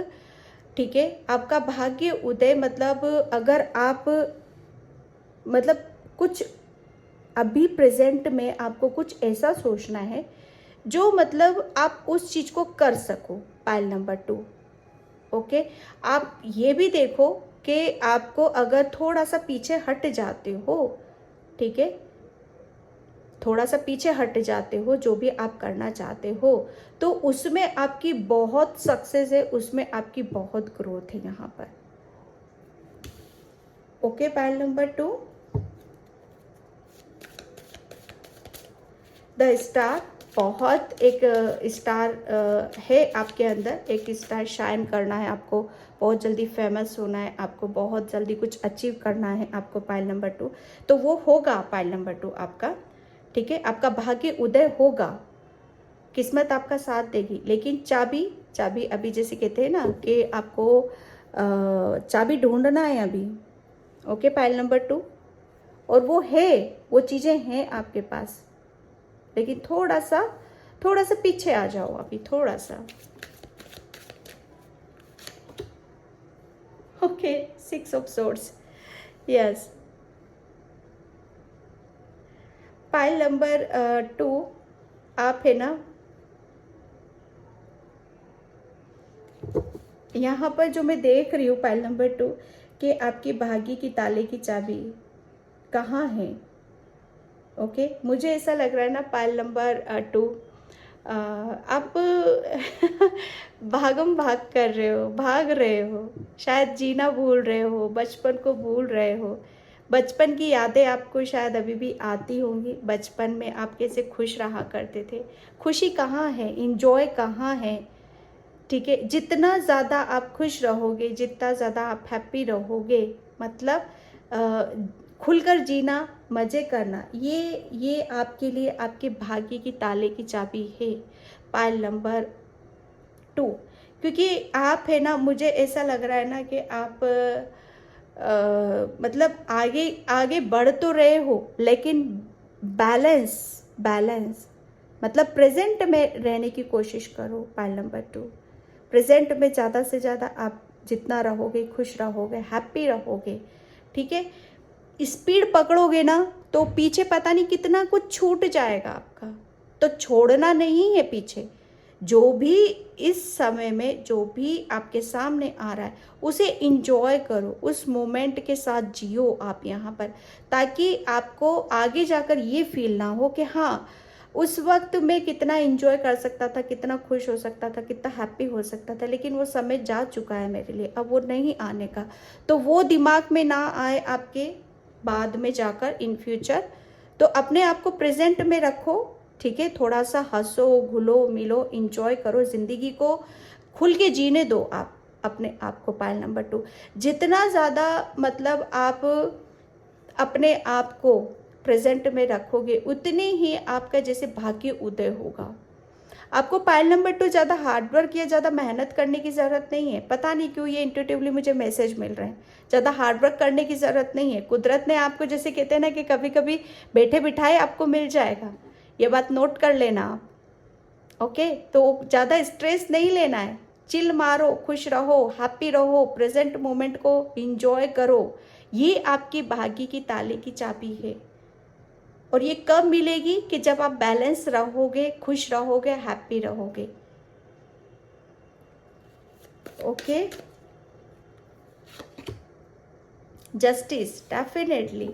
ठीक है, आपका भाग्य उदय मतलब अगर आप मतलब कुछ अभी प्रेजेंट में आपको कुछ ऐसा सोचना है जो मतलब आप उस चीज़ को कर सको, पाइल नंबर 2। ओके, आप ये भी देखो कि आपको अगर थोड़ा सा पीछे हट जाते हो, ठीक है, थोड़ा सा पीछे हट जाते हो जो भी आप करना चाहते हो, तो उसमें आपकी बहुत सक्सेस है, उसमें आपकी बहुत ग्रोथ है यहाँ पर। Okay, pile number 2, the star, बहुत एक स्टार है आपके अंदर, एक स्टार शाइन करना है आपको, बहुत जल्दी फेमस होना है आपको, बहुत जल्दी कुछ अचीव करना है आपको, पाइल नंबर 2, तो वो होगा पाइल नंबर 2 आपका। ठीक है, आपका भाग्य उदय होगा, किस्मत आपका साथ देगी, लेकिन चाबी चाबी अभी जैसे कहते हैं ना कि आपको चाबी ढूंढना है अभी। ओके, पाइल नंबर 2, और वो है, वो चीज़ें हैं आपके पास, लेकिन थोड़ा सा पीछे आ जाओ अभी, थोड़ा सा। Okay, 6 of swords, yes. Pile number 2, आप है ना यहाँ पर जो मैं देख रही हूँ पाइल नंबर 2 कि आपकी भाग्य की ताले की चाबी कहाँ है। ओके, मुझे ऐसा लग रहा है ना पाइल नंबर 2 आप भागम भाग कर रहे हो, भाग रहे हो, शायद जीना भूल रहे हो, बचपन को भूल रहे हो, बचपन की यादें आपको शायद अभी भी आती होंगी। बचपन में आप कैसे खुश रहा करते थे, खुशी कहाँ है, इंजॉय कहाँ है। ठीक है, जितना ज़्यादा आप खुश रहोगे, जितना ज़्यादा आप हैप्पी रहोगे, मतलब खुलकर जीना, मज़े करना, ये आपके लिए आपके भाग्य की ताले की चाबी है, पाइल नंबर 2। क्योंकि आप है ना, मुझे ऐसा लग रहा है ना कि आप मतलब आगे आगे बढ़ तो रहे हो, लेकिन बैलेंस बैलेंस मतलब प्रेजेंट में रहने की कोशिश करो, पाइल नंबर 2। प्रेजेंट में ज़्यादा से ज़्यादा आप जितना रहोगे खुश रहोगे, हैप्पी रहोगे, ठीक है, स्पीड पकड़ोगे ना तो पीछे पता नहीं कितना कुछ छूट जाएगा आपका। तो छोड़ना नहीं है पीछे। जो भी इस समय में जो भी आपके सामने आ रहा है उसे इंजॉय करो, उस मोमेंट के साथ जियो आप यहाँ पर, ताकि आपको आगे जाकर ये फील ना हो कि हाँ उस वक्त मैं कितना इंजॉय कर सकता था, कितना खुश हो सकता था, कितना हैप्पी हो सकता था, लेकिन वो समय जा चुका है मेरे लिए, अब वो नहीं आने का। तो वो दिमाग में ना आए आपके बाद में जाकर इन फ्यूचर। तो अपने आप को प्रेजेंट में रखो, ठीक है, थोड़ा सा हंसो, घुलो मिलो, इंजॉय करो, ज़िंदगी को खुल के जीने दो आप अपने आप को। पायल नंबर 2, जितना ज़्यादा मतलब आप अपने आप को प्रेजेंट में रखोगे उतनी ही आपका जैसे भाग्य उदय होगा। आपको पायल नंबर 2 ज़्यादा हार्डवर्क या ज़्यादा मेहनत करने की ज़रूरत नहीं है। पता नहीं क्यों ये इंट्यूटिवली मुझे मैसेज मिल रहे हैं, ज़्यादा हार्डवर्क करने की ज़रूरत नहीं है। कुदरत ने आपको जैसे कहते हैं ना कि कभी कभी बैठे बिठाए आपको मिल जाएगा, ये बात नोट कर लेना आप, ओके। तो ज़्यादा स्ट्रेस नहीं लेना है, चिल मारो, खुश रहो, हैप्पी रहो, प्रेजेंट मोमेंट को इंजॉय करो। ये आपकी भाग्य की ताले की चाबी है। और ये कब मिलेगी कि जब आप बैलेंस रहोगे, खुश रहोगे, हैप्पी रहोगे, ओके। जस्टिस डेफिनेटली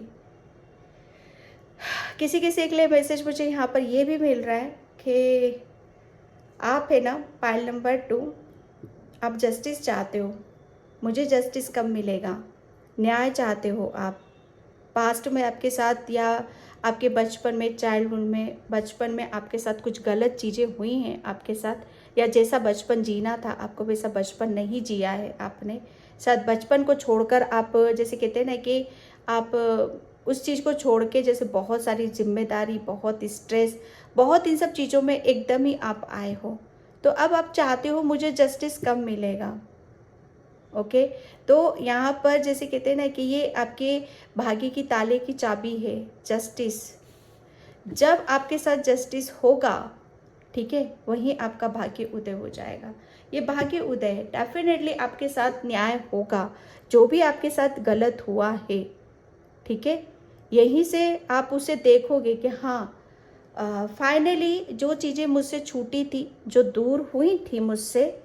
किसी किसी के लिए मैसेज मुझे यहाँ पर ये भी मिल रहा है कि आप है ना पायल नंबर 2, आप जस्टिस चाहते हो। मुझे जस्टिस कब मिलेगा, न्याय चाहते हो आप। पास्ट में आपके साथ या आपके बचपन में, चाइल्डहुड में, बचपन में आपके साथ कुछ गलत चीज़ें हुई हैं आपके साथ, या जैसा बचपन जीना था आपको वैसा बचपन नहीं जिया है आपने। शायद बचपन को छोड़कर आप जैसे कहते हैं ना कि आप उस चीज़ को छोड़ के जैसे बहुत सारी जिम्मेदारी, बहुत स्ट्रेस, बहुत इन सब चीज़ों में एकदम ही आप आए हो। तो अब आप चाहते हो मुझे जस्टिस कब मिलेगा, ओके। तो यहाँ पर जैसे कहते हैं ना कि ये आपके भाग्य की ताले की चाबी है, जस्टिस। जब आपके साथ जस्टिस होगा, ठीक है, वहीं आपका भाग्य उदय हो जाएगा। ये भाग्य उदय है, डेफिनेटली आपके साथ न्याय होगा जो भी आपके साथ गलत हुआ है, ठीक है। यहीं से आप उसे देखोगे कि हाँ फाइनली जो चीज़ें मुझसे छूटी थी, जो दूर हुई थी मुझसे,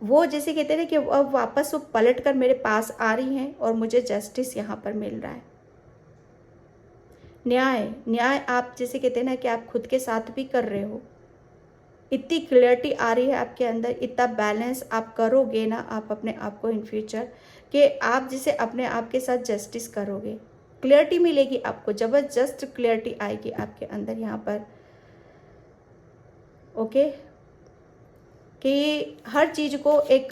वो जैसे कहते हैं कि अब वापस वो पलट कर मेरे पास आ रही हैं और मुझे जस्टिस यहाँ पर मिल रहा है। न्याय, न्याय आप जैसे कहते हैं ना कि आप खुद के साथ भी कर रहे हो। इतनी क्लियरिटी आ रही है आपके अंदर, इतना बैलेंस आप करोगे ना आप अपने आप को इन फ्यूचर, कि आप जैसे अपने आप के साथ जस्टिस करोगे, क्लियरिटी मिलेगी आपको, ज़बरदस्त क्लियरिटी आएगी आपके अंदर यहाँ पर, ओके। कि हर चीज़ को एक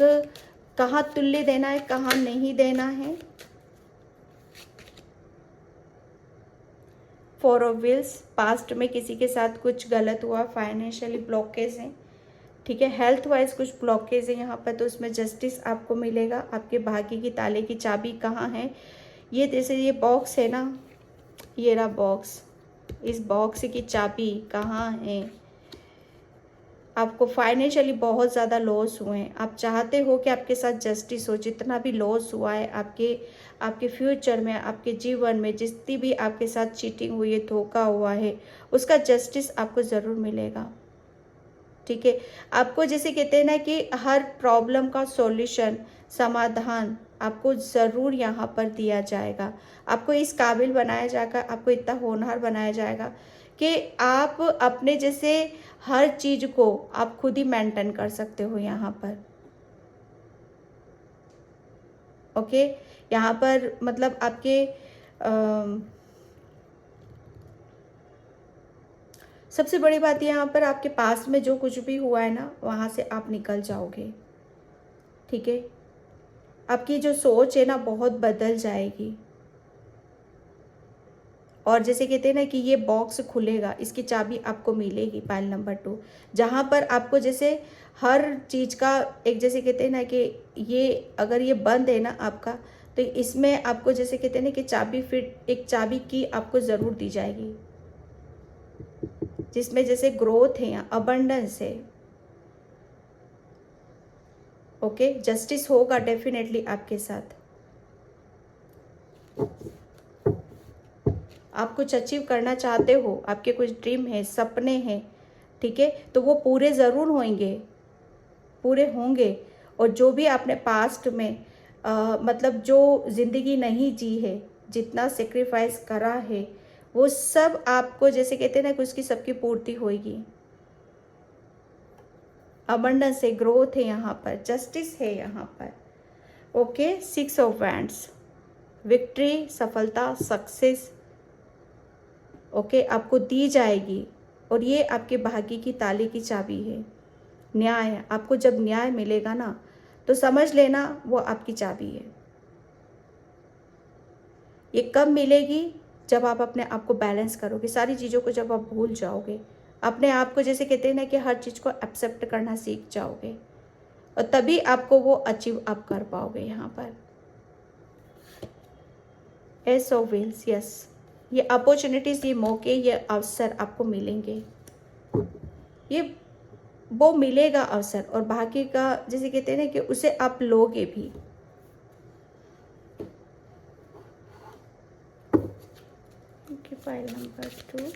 कहाँ तुल्य देना है, कहाँ नहीं देना है। 4 ऑफ व्हील्स, पास्ट में किसी के साथ कुछ गलत हुआ, फाइनेंशियली ब्लॉकेज हैं, ठीक है, हेल्थ वाइज कुछ ब्लॉकेज है यहाँ पर, तो उसमें जस्टिस आपको मिलेगा। आपके भाग्य की ताले की चाबी कहाँ है, ये जैसे ये बॉक्स है ना, ये रहा बॉक्स, इस बॉक्स की चाबी कहाँ है। आपको फाइनेंशियली बहुत ज़्यादा लॉस हुए हैं, आप चाहते हो कि आपके साथ जस्टिस हो। जितना भी लॉस हुआ है आपके फ्यूचर में, आपके जीवन में जितनी भी आपके साथ चीटिंग हुई है, धोखा हुआ है, उसका जस्टिस आपको ज़रूर मिलेगा, ठीक है। आपको जैसे कहते हैं ना कि हर प्रॉब्लम का सॉल्यूशन, समाधान आपको ज़रूर यहाँ पर दिया जाएगा। आपको इस काबिल बनाया जाएगा, आपको इतना होनहार बनाया जाएगा कि आप अपने जैसे हर चीज़ को आप खुद ही मेंटेन कर सकते हो यहाँ पर, ओके। यहाँ पर मतलब आपके सबसे बड़ी बात यहाँ पर, आपके पास में जो कुछ भी हुआ है ना वहाँ से आप निकल जाओगे, ठीक है। आपकी जो सोच है ना बहुत बदल जाएगी। और जैसे कहते हैं ना कि ये बॉक्स खुलेगा, इसकी चाबी आपको मिलेगी पायल नंबर 2, जहाँ पर आपको जैसे हर चीज़ का एक जैसे कहते हैं ना कि ये अगर ये बंद है ना आपका, तो इसमें आपको जैसे कहते हैं ना कि चाबी फिट, एक चाबी की आपको ज़रूर दी जाएगी, जिसमें जैसे ग्रोथ है, अबंडेंस है, ओके, जस्टिस होगा डेफिनेटली आपके साथ। आप कुछ अचीव करना चाहते हो, आपके कुछ ड्रीम है, सपने हैं, ठीक है, तो वो पूरे ज़रूर होंगे, पूरे होंगे। और जो भी आपने पास्ट में मतलब जो ज़िंदगी नहीं जी है, जितना सेक्रीफाइस करा है, वो सब आपको, जैसे कहते हैं ना कि उसकी सबकी पूर्ति होगी। अबंडेंस है, ग्रोथ है यहाँ पर, जस्टिस है यहाँ पर। ओके, 6 ऑफ वैंड्स, विक्ट्री, सफलता, सक्सेस, ओके, आपको दी जाएगी। और ये आपके भाग्य की ताले की चाबी है। न्याय, आपको जब न्याय मिलेगा ना, तो समझ लेना वो आपकी चाबी है। ये कब मिलेगी? जब आप अपने आप को बैलेंस करोगे, सारी चीज़ों को जब आप भूल जाओगे, अपने आप को, जैसे कहते हैं ना कि हर चीज़ को एक्सेप्ट करना सीख जाओगे, और तभी आपको वो अचीव आप कर पाओगे। यहाँ पर एस ऑफ व्हील्स, यस, ये अपॉर्चुनिटीज़, ये मौके, ये अवसर आपको मिलेंगे, ये वो मिलेगा अवसर, और भाग्य का, जैसे कहते हैं ना कि उसे आप लोगे भी। Okay, file number 2,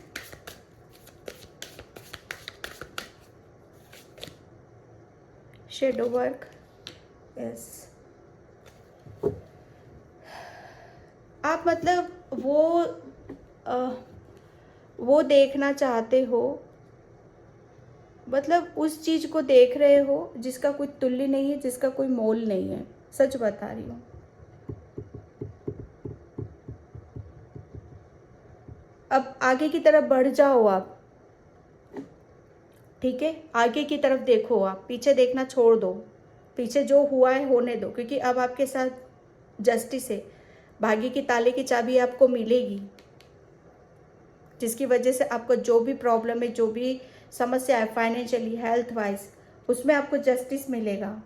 shadow work, yes. आप मतलब वो देखना चाहते हो, मतलब उस चीज़ को देख रहे हो जिसका कोई तुल्य नहीं है, जिसका कोई मोल नहीं है, सच बता रही हूँ। अब आगे की तरफ बढ़ जाओ आप, ठीक है, आगे की तरफ देखो आप, पीछे देखना छोड़ दो, पीछे जो हुआ है होने दो, क्योंकि अब आपके साथ जस्टिस है, भाग्य की ताले की चाबी आपको मिलेगी, जिसकी वजह से आपको जो भी प्रॉब्लम है, जो भी समस्या है, फाइनेंशियली, हेल्थ वाइज, उसमें आपको जस्टिस मिलेगा,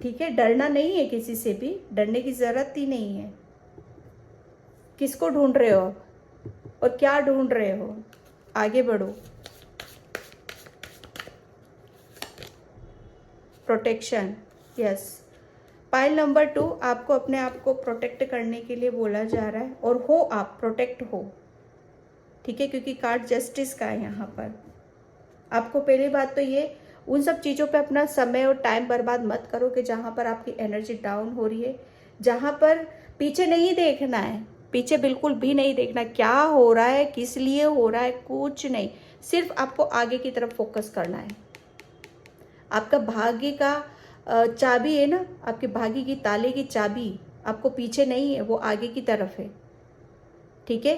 ठीक है। डरना नहीं है, किसी से भी डरने की जरूरत ही नहीं है। किसको ढूंढ रहे हो अब, और क्या ढूंढ रहे हो? आगे बढ़ो। Protection, yes. पाइल नंबर 2, आपको अपने आप को प्रोटेक्ट करने के लिए बोला जा रहा है, और हो आप प्रोटेक्ट हो, ठीक है, क्योंकि कार्ड जस्टिस का है यहाँ पर। आपको पहली बात तो ये, उन सब चीज़ों पे अपना समय और टाइम बर्बाद मत करो कि जहाँ पर आपकी एनर्जी डाउन हो रही है, जहाँ पर पीछे नहीं देखना है, पीछे बिल्कुल भी नहीं देखना, क्या हो रहा है, किस लिए हो रहा है, कुछ नहीं, सिर्फ आपको आगे की तरफ फोकस करना है। आपका भाग्य का चाबी है ना, आपके भाग्य की ताले की चाबी आपको पीछे नहीं है, वो आगे की तरफ है, ठीक है।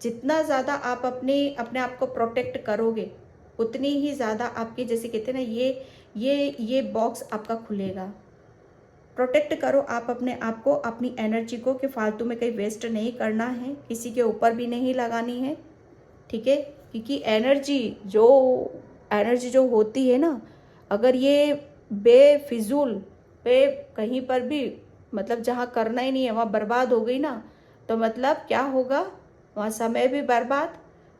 जितना ज़्यादा आप अपने आप को प्रोटेक्ट करोगे, उतनी ही ज़्यादा आपके, जैसे कहते हैं ना, ये बॉक्स आपका खुलेगा। प्रोटेक्ट करो आप अपने आप को, अपनी एनर्जी को, कि फालतू में कहीं वेस्ट नहीं करना है, किसी के ऊपर भी नहीं लगानी है, ठीक है। क्योंकि एनर्जी जो होती है ना, अगर ये बेफिजूल पे कहीं पर भी, मतलब जहाँ करना ही नहीं है वहाँ बर्बाद हो गई ना, तो मतलब क्या होगा, वहाँ समय भी बर्बाद,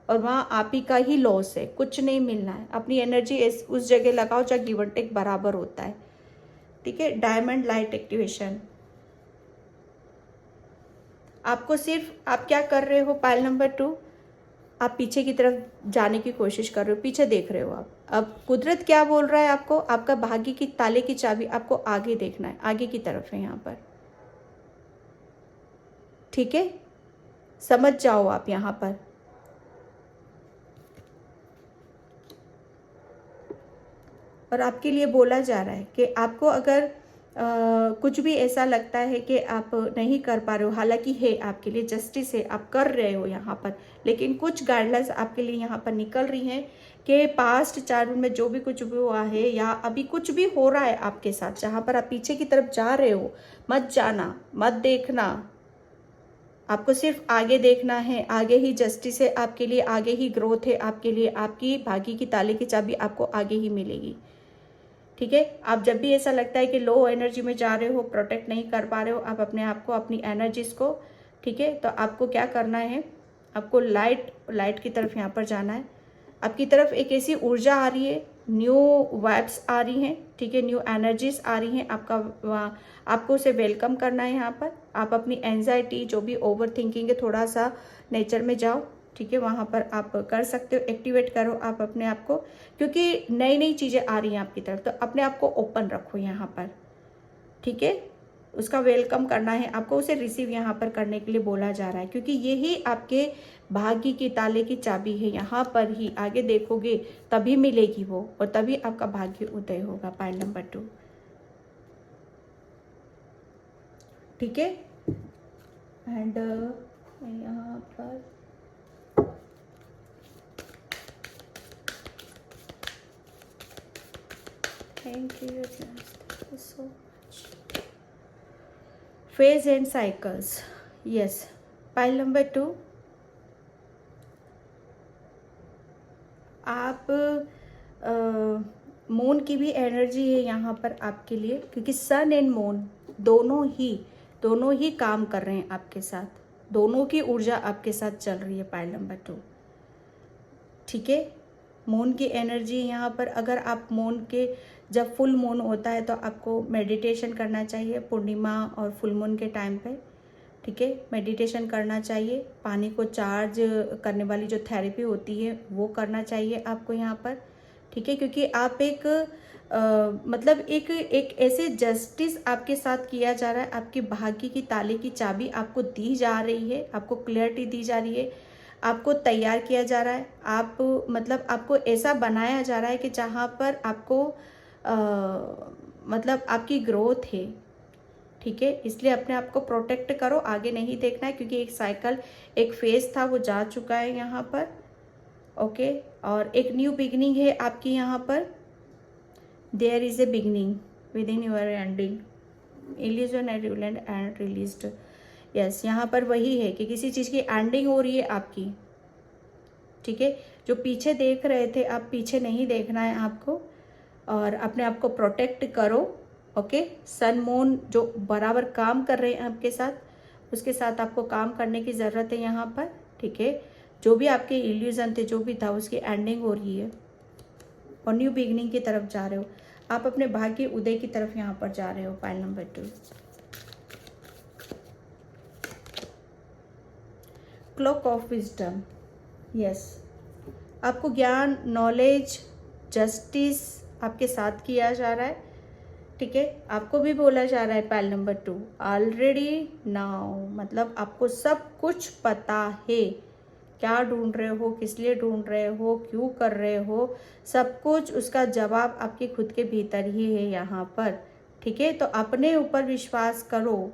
और वहाँ आप ही का ही लॉस है, कुछ नहीं मिलना है। अपनी एनर्जी उस जगह लगाओ जहाँ गिव एंड टेक बराबर होता है, ठीक है। डायमंड लाइट एक्टिवेशन, आपको सिर्फ, आप क्या कर रहे हो, पाइल नंबर 2, आप पीछे की तरफ जाने की कोशिश कर रहे हो, पीछे देख रहे हो आप। अब कुदरत क्या बोल रहा है आपको, आपका भाग्य की ताले की चाबी आपको आगे देखना है, आगे की तरफ है यहाँ पर, ठीक है। समझ जाओ आप यहाँ पर। और आपके लिए बोला जा रहा है कि आपको अगर कुछ भी ऐसा लगता है कि आप नहीं कर पा रहे हो, हालांकि है आपके लिए जस्टिस है, आप कर रहे हो यहाँ पर, लेकिन कुछ गाइडलाइंस आपके लिए यहाँ पर निकल रही हैं कि पास्ट 4 दिन में जो भी कुछ भी हुआ है, या अभी कुछ भी हो रहा है आपके साथ, जहाँ पर आप पीछे की तरफ जा रहे हो, मत जाना, मत देखना, आपको सिर्फ आगे देखना है, आगे ही जस्टिस है आपके लिए, आगे ही ग्रोथ है आपके लिए, आपकी भाग्य की ताले की चाबी आपको आगे ही मिलेगी, ठीक है। आप जब भी ऐसा लगता है कि लो एनर्जी में जा रहे हो, प्रोटेक्ट नहीं कर पा रहे हो आप अपने आप को, अपनी एनर्जीज को, ठीक है, तो आपको क्या करना है, आपको लाइट की तरफ यहाँ पर जाना है, आपकी तरफ एक ऐसी ऊर्जा आ रही है, न्यू वाइब्स आ रही हैं, ठीक है, न्यू एनर्जीज आ रही हैं। आपको उसे वेलकम करना है। यहाँ पर आप अपनी एंजाइटी, जो भी ओवर थिंकिंग है, थोड़ा सा नेचर में जाओ, ठीक है, वहाँ पर आप कर सकते हो, एक्टिवेट करो आप अपने आप को, क्योंकि नई नई चीज़ें आ रही हैं आपकी तरफ। तो अपने आप को ओपन रखो यहाँ पर, ठीक है, उसका वेलकम करना है आपको, उसे रिसीव यहाँ पर करने के लिए बोला जा रहा है, क्योंकि यही आपके भाग्य की ताले की चाबी है। यहाँ पर ही आगे देखोगे तभी मिलेगी वो, और तभी आपका भाग्य उदय होगा। पाइल नंबर 2, ठीक है। एंड यहाँ पर thank you so much. Phase and cycles, yes. Pile number 2, आप मून की भी एनर्जी है यहाँ पर आपके लिए, क्योंकि सन एंड मून दोनों ही काम कर रहे हैं आपके साथ, दोनों की ऊर्जा आपके साथ चल रही है। पाइल नंबर 2, ठीक है। मून की एनर्जी यहाँ पर, अगर आप मून के, जब फुल मून होता है तो आपको मेडिटेशन करना चाहिए, पूर्णिमा और फुल मून के टाइम पे, ठीक है, मेडिटेशन करना चाहिए। पानी को चार्ज करने वाली जो थेरेपी होती है वो करना चाहिए आपको यहाँ पर, ठीक है, क्योंकि आप एक मतलब एक ऐसे जस्टिस आपके साथ किया जा रहा है, आपके भाग्य की ताले की चाबी आपको दी जा रही है, आपको क्लैरिटी दी जा रही है, आपको तैयार किया जा रहा है, आप मतलब आपको ऐसा बनाया जा रहा है कि जहाँ पर आपको मतलब आपकी ग्रोथ है, ठीक है। इसलिए अपने आप को प्रोटेक्ट करो, आगे नहीं देखना है, क्योंकि एक साइकिल, एक फेज था वो जा चुका है यहाँ पर, ओके। और एक न्यू बिगनिंग है आपकी यहाँ पर। There is a beginning within your ending, illusion and released, yes. यहाँ पर वही है कि किसी चीज़ की एंडिंग हो रही है आपकी, ठीक है। जो पीछे देख रहे थे, आप पीछे नहीं देखना है आपको, और अपने आप को प्रोटेक्ट करो, ओके। सन मून जो बराबर काम कर रहे हैं आपके साथ, उसके साथ आपको काम करने की ज़रूरत है यहाँ पर, ठीक है। जो भी आपके इल्यूजन थे, जो भी था, उसकी एंडिंग हो रही है और न्यू बिगनिंग की तरफ जा रहे हो आप, अपने भाग्य उदय की तरफ यहाँ पर जा रहे हो। Pile number 2, clock of wisdom, yes. आपको ज्ञान, नॉलेज, जस्टिस आपके साथ किया जा रहा है, ठीक है। आपको भी बोला जा रहा है पाइल नंबर 2, ऑलरेडी नाउ, मतलब आपको सब कुछ पता है, क्या ढूंढ रहे हो, किस लिए ढूंढ रहे हो, क्यों कर रहे हो, सब कुछ उसका जवाब आपके खुद के भीतर ही है यहाँ पर, ठीक है। तो अपने ऊपर विश्वास करो,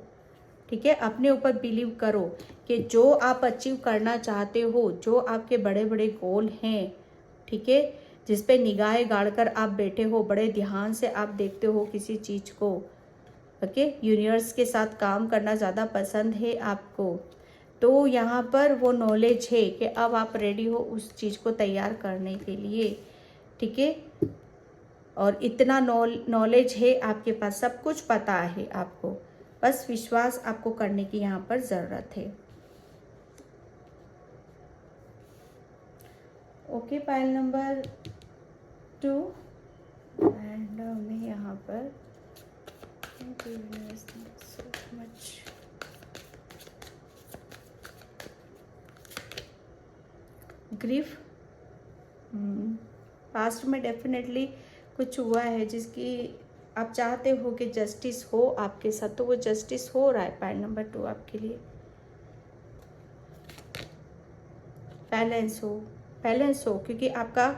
ठीक है, अपने ऊपर बिलीव करो कि जो आप अचीव करना चाहते हो, जो आपके बड़े बड़े गोल हैं, ठीक है, जिस पे निगाहें गाड़कर आप बैठे हो, बड़े ध्यान से आप देखते हो किसी चीज़ को, ओके। यूनिवर्स के साथ काम करना ज़्यादा पसंद है आपको, तो यहाँ पर वो नॉलेज है कि अब आप रेडी हो उस चीज़ को तैयार करने के लिए, ठीक है। और इतना नॉलेज है आपके पास, सब कुछ पता है आपको, बस विश्वास आपको करने की यहाँ पर ज़रूरत है, ओके। पाइल नंबर 2, एंड मैं यहाँ पर thank you so much. Grief, past में डेफिनेटली कुछ हुआ है जिसकी आप चाहते हो कि जस्टिस हो आपके साथ, तो वो जस्टिस हो रहा है। पाइल नंबर 2 आपके लिए बैलेंस हो, क्योंकि आपका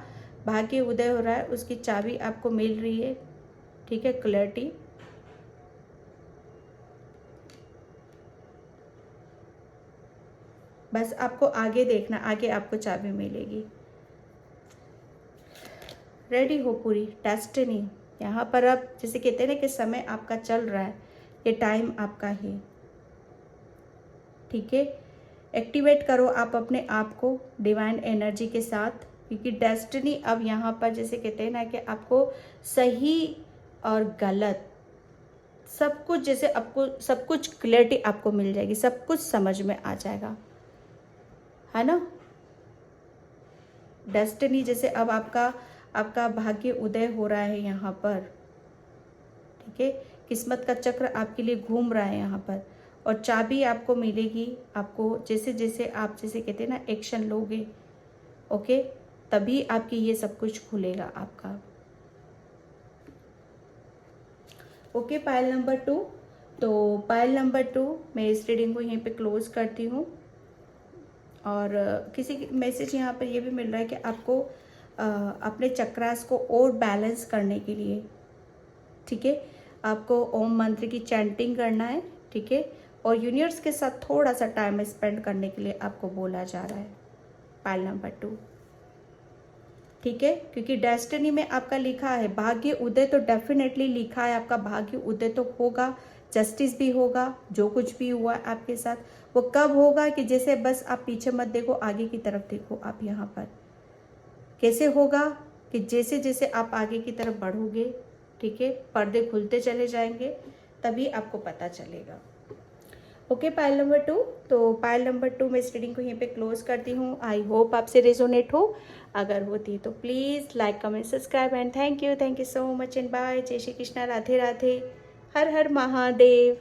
भाग्य उदय हो रहा है, उसकी चाबी आपको मिल रही है, ठीक है, क्लैरिटी। बस आपको आगे देखना, आगे आपको चाबी मिलेगी। रेडी हो पूरी डेस्टिनी यहाँ पर। अब जैसे कहते हैं ना कि समय आपका चल रहा है, ये टाइम आपका है, ठीक है। एक्टिवेट करो आप अपने आप को डिवाइन एनर्जी के साथ, क्योंकि डेस्टिनी अब यहाँ पर जैसे कहते हैं ना कि आपको सही और गलत सब कुछ, जैसे आपको सब कुछ क्लैरिटी आपको मिल जाएगी, सब कुछ समझ में आ जाएगा, है ना। डेस्टिनी, जैसे अब आपका भाग्य उदय हो रहा है यहाँ पर, ठीक है। किस्मत का चक्र आपके लिए घूम रहा है यहाँ पर, और चाबी आपको मिलेगी। आपको जैसे जैसे आप जैसे कहते हैं ना एक्शन लोगे, ओके, तभी आपकी ये सब कुछ खुलेगा आपका। Okay, pile number 2। तो पायल नंबर 2, मैं इस रीडिंग को यहीं पे क्लोज करती हूँ। और किसी मैसेज यहाँ पर ये भी मिल रहा है कि आपको अपने चक्रास को और बैलेंस करने के लिए, ठीक है, आपको ओम मंत्र की चैंटिंग करना है, ठीक है, और यूनिवर्स के साथ थोड़ा सा टाइम स्पेंड करने के लिए आपको बोला जा रहा है, पायल नंबर 2, ठीक है। क्योंकि डेस्टिनी में आपका लिखा है भाग्य उदय, तो डेफिनेटली लिखा है आपका भाग्य उदय तो होगा, जस्टिस भी होगा। जो कुछ भी हुआ आपके साथ वो कब होगा कि जैसे बस आप पीछे मत देखो, आगे की तरफ देखो। आप यहाँ पर कैसे होगा कि जैसे जैसे आप आगे की तरफ बढ़ोगे, ठीक है, पर्दे खुलते चले जाएंगे, तभी आपको पता चलेगा। Okay, pile number 2। तो पायल नंबर 2 मैं इस रीडिंग को यहीं पे क्लोज करती हूँ। आई होप आपसे रेजोनेट हो। अगर होती है तो please like comment subscribe and thank you so much and bye. जय श्री कृष्णा, राधे राधे, हर हर महादेव।